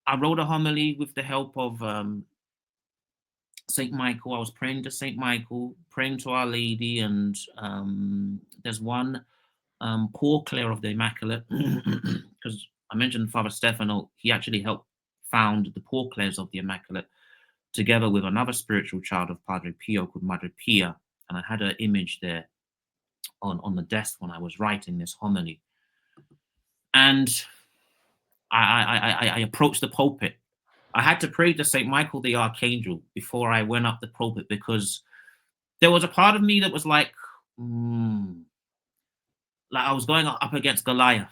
I wrote a homily with the help of Saint Michael. I was praying to Saint Michael, praying to Our Lady, and there's one, Paul Clare of the Immaculate, because I mentioned Father Stefano. He actually helped found the Paul Clares of the Immaculate, together with another spiritual child of Padre Pio called Madre Pia, and I had an image there on the desk when I was writing this homily. And I approached the pulpit. I had to pray to Saint Michael the Archangel before I went up the pulpit, because there was a part of me that was like I was going up against Goliath.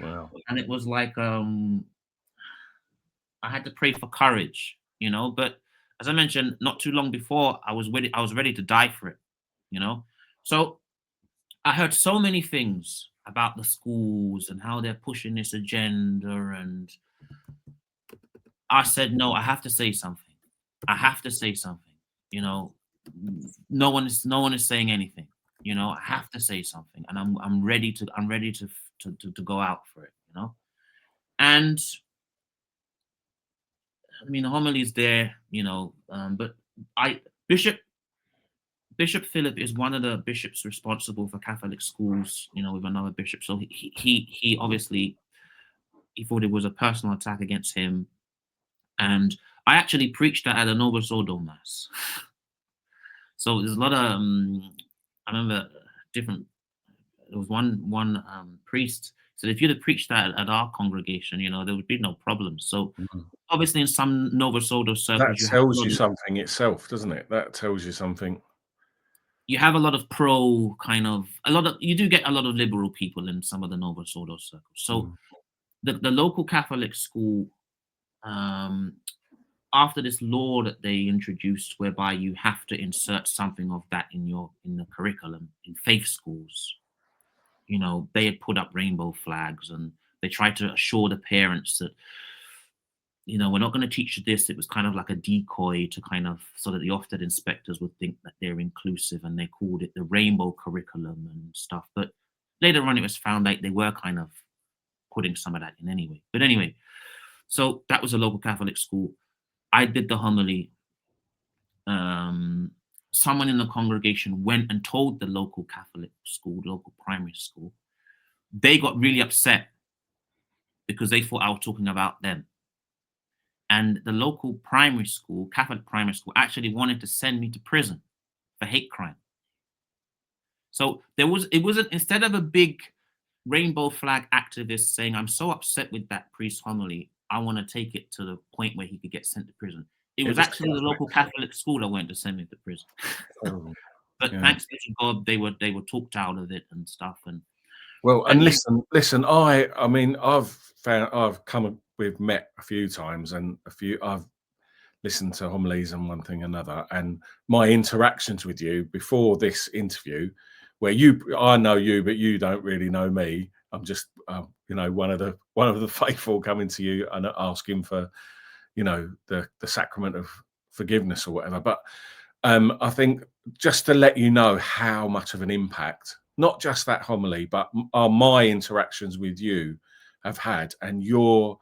Wow. And it was like, I had to pray for courage, But as I mentioned, not too long before, I was ready to die for it, So I heard so many things about the schools and how they're pushing this agenda, and I said, no, I have to say something. I have to say something. No one is saying anything. I have to say something, and I'm ready to go out for it. And I mean, the homily is there, but Bishop Philip is one of the bishops responsible for Catholic schools, with another bishop. So he obviously, he thought it was a personal attack against him. And I actually preached that at a Novus Ordo Mass. So there's a lot of, I remember there was one priest said, if you'd have preached that at our congregation, there would be no problem. So obviously in some Novus Ordo circles, that tells you something itself, doesn't it? That tells you something. You have a lot of you do get a lot of liberal people in some of the Novus Ordo circles. So the local Catholic school, after this law that they introduced, whereby you have to insert something of that in the curriculum in faith schools, they had put up rainbow flags, and they tried to assure the parents that, we're not going to teach you this. It was kind of like a decoy to so that the Ofsted inspectors would think that they're inclusive, and they called it the rainbow curriculum and stuff. But later on, it was found that they were kind of putting some of that in anyway. But anyway, so that was a local Catholic school. I did the homily. Someone in the congregation went and told the local Catholic school, local primary school, they got really upset because they thought I was talking about them. And the local primary school, Catholic primary school, actually wanted to send me to prison for hate crime. So it wasn't, instead of a big rainbow flag activist saying, I'm so upset with that priest homily, I want to take it to the point where he could get sent to prison. It was actually the local Catholic school that went to send me to prison. But thanks to God, they were talked out of it and stuff. And listen. I mean, we've met a few times, and I've listened to homilies and one thing another, and my interactions with you before this interview, where I know you, but you don't really know me. I'm just, one of the faithful coming to you and asking for, the sacrament of forgiveness or whatever. But I think just to let you know how much of an impact, not just that homily, but my interactions with you have had, and your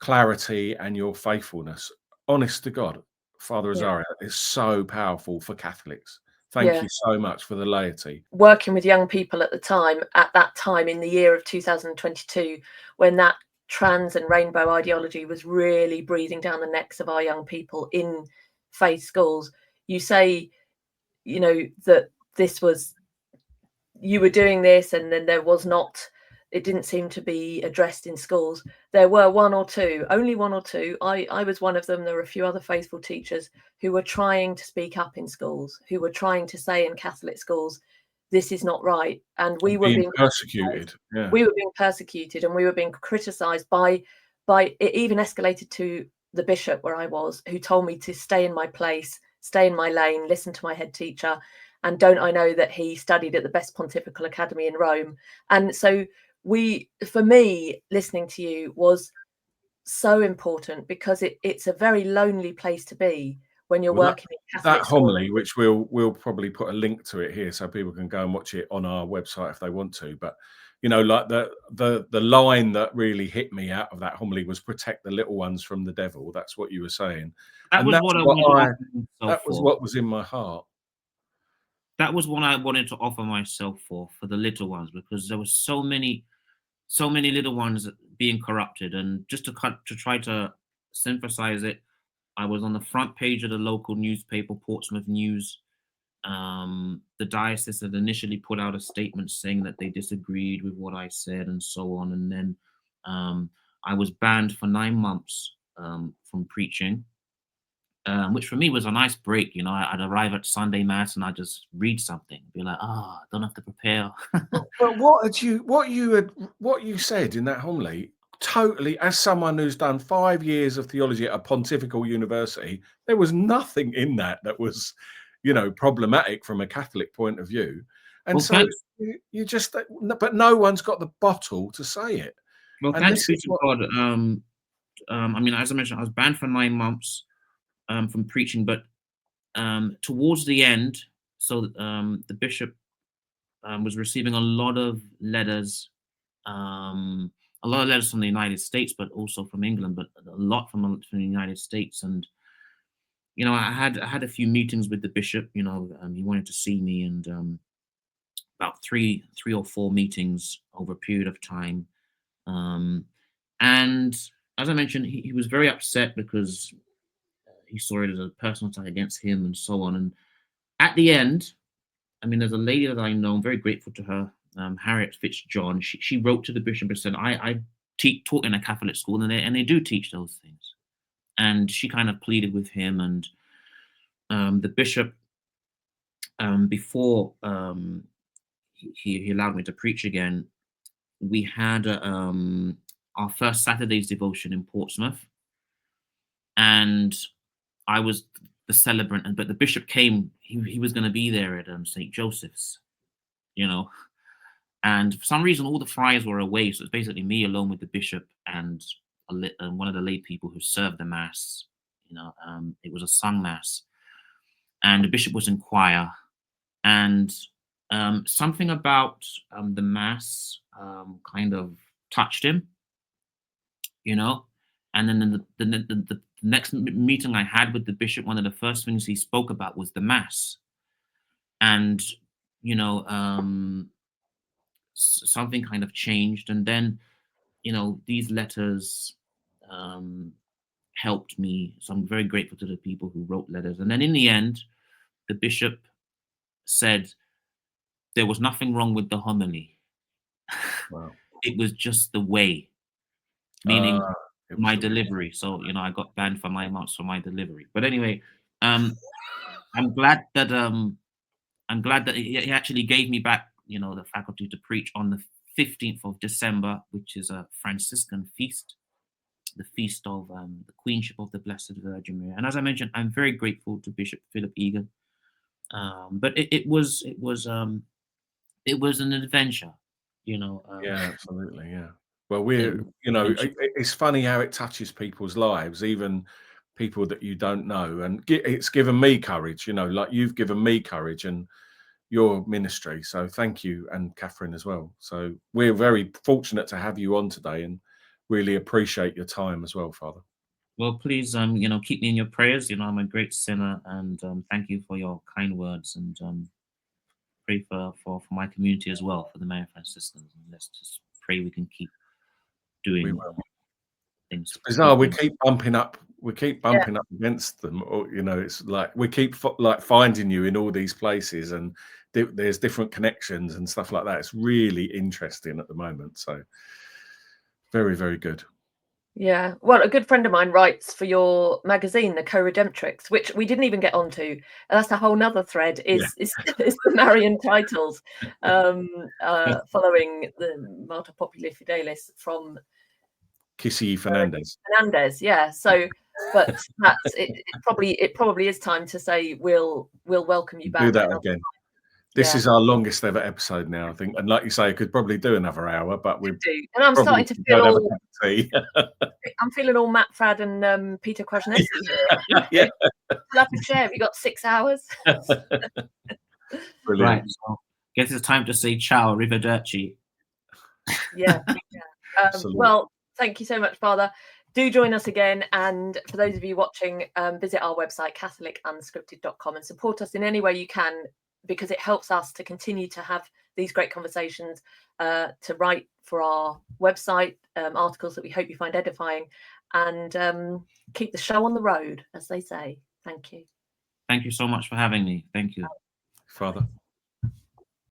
clarity and your faithfulness, honest to God, Father Rosario, is so powerful for Catholics. Thank you so much for the laity. Working with young people at that time in the year of 2022, when that trans and rainbow ideology was really breathing down the necks of our young people in faith schools. You say, that you were doing this, and then it didn't seem to be addressed in schools. There were only one or two. I was one of them. There were a few other faithful teachers who were trying to speak up in schools, who were trying to say in Catholic schools, this is not right. And we were being persecuted. Yeah. We were being persecuted, and we were being criticized by it. Even escalated to the bishop where I was, who told me to stay in my place, stay in my lane, listen to my head teacher. And don't I know that he studied at the best pontifical academy in Rome? And so for me, listening to you was so important, because it's a very lonely place to be when you're working in Catholic that homily, which we'll probably put a link to it here so people can go and watch it on our website if they want to. But like the line that really hit me out of that homily was protect the little ones from the devil. That's what you were saying. That was what was in my heart. That was what I wanted to offer myself for the little ones, because there were so many little ones being corrupted. And just to try to synthesize it, I was on the front page of the local newspaper, Portsmouth News. The diocese had initially put out a statement saying that they disagreed with what I said and so on. And then I was banned for 9 months from preaching, which for me was a nice break. I'd arrive at Sunday Mass and I'd just read something, be like, I don't have to prepare. But what you said in that homily, totally, as someone who's done 5 years of theology at a pontifical university, there was nothing in that was, problematic from a Catholic point of view. And so you just, but no one's got the bottle to say it. Well, thanks be to God. I mean, as I mentioned, I was banned for 9 months from preaching, but towards the end, so the bishop was receiving a lot of letters, from the United States, but also from England, but a lot from the United States. And I had a few meetings with the bishop. He wanted to see me, and about three or four meetings over a period of time. And as I mentioned, he was very upset because he saw it as a personal attack against him and so on. And at the end, I mean, there's a lady that I know, I'm very grateful to her, Harriet Fitzjohn. She wrote to the bishop and said, I taught in a Catholic school, and they do teach those things. And she kind of pleaded with him, and the bishop, before he allowed me to preach again, we had our first Saturday's devotion in Portsmouth, and I was the celebrant, but the bishop came. He was going to be there at St. Joseph's, and for some reason all the friars were away, so it's basically me alone with the bishop and one of the lay people who served the mass. It was a sung mass, and the bishop was in choir, and something about the mass kind of touched him, and then the next meeting I had with the bishop, one of the first things he spoke about was the mass. And something kind of changed. And then, you know, these letters helped me. So I'm very grateful to the people who wrote letters. And then in the end, the bishop said there was nothing wrong with the homily. Wow. It was just the way, meaning my the way. delivery. So, you know, I got banned for 9 months for my delivery. But anyway, I'm glad that he actually gave me back, you know, the faculty to preach on the 15th of December, which is a Franciscan feast, the feast of the Queenship of the Blessed Virgin Mary. And as I mentioned, I'm very grateful to Bishop Philip Egan. But it was an adventure, you know. Yeah, absolutely. Yeah. Well, you know, it's funny how it touches people's lives, even people that you don't know. And it's given me courage, you know, like you've given me courage and your ministry. So thank you, and Katherine as well. So we're very fortunate to have you on today and really appreciate your time as well, Father. Well, please, you know, keep me in your prayers. You know, I'm a great sinner, and thank you for your kind words, and pray for my community as well, for the Marian Franciscans. And let's just pray we can keep doing things. It's bizarre. We keep bumping up. We keep bumping up against them. Or, you know, it's like we keep like finding you in all these places, and there's different connections and stuff like that. It's really interesting at the moment. So very, very good. Yeah, well, a good friend of mine writes for your magazine, the Co-Redemptrix, which we didn't even get onto. And that's a whole nother thread, is the Marian titles, following the Mater Populi Fidelis from Kissy Fernandez. Yeah. So, but that's it. It probably is time to say we'll welcome you back. Do that again. This is our longest ever episode now, I think. And like you say, I could probably do another hour, but we do. And I'm starting to feel all. I'm feeling all Matt Frad and Peter Kwasniewski here. Yeah. We'll have to share. We got 6 hours. Brilliant. Right. So guess it's time to say ciao, arrivederci. Yeah. Well, thank you so much, Father. Do join us again. And for those of you watching, visit our website, catholicunscripted.com, and support us in any way you can, because it helps us to continue to have these great conversations, to write for our website, articles that we hope you find edifying, and keep the show on the road, as they say. Thank you. Thank you so much for having me. Thank you, Father.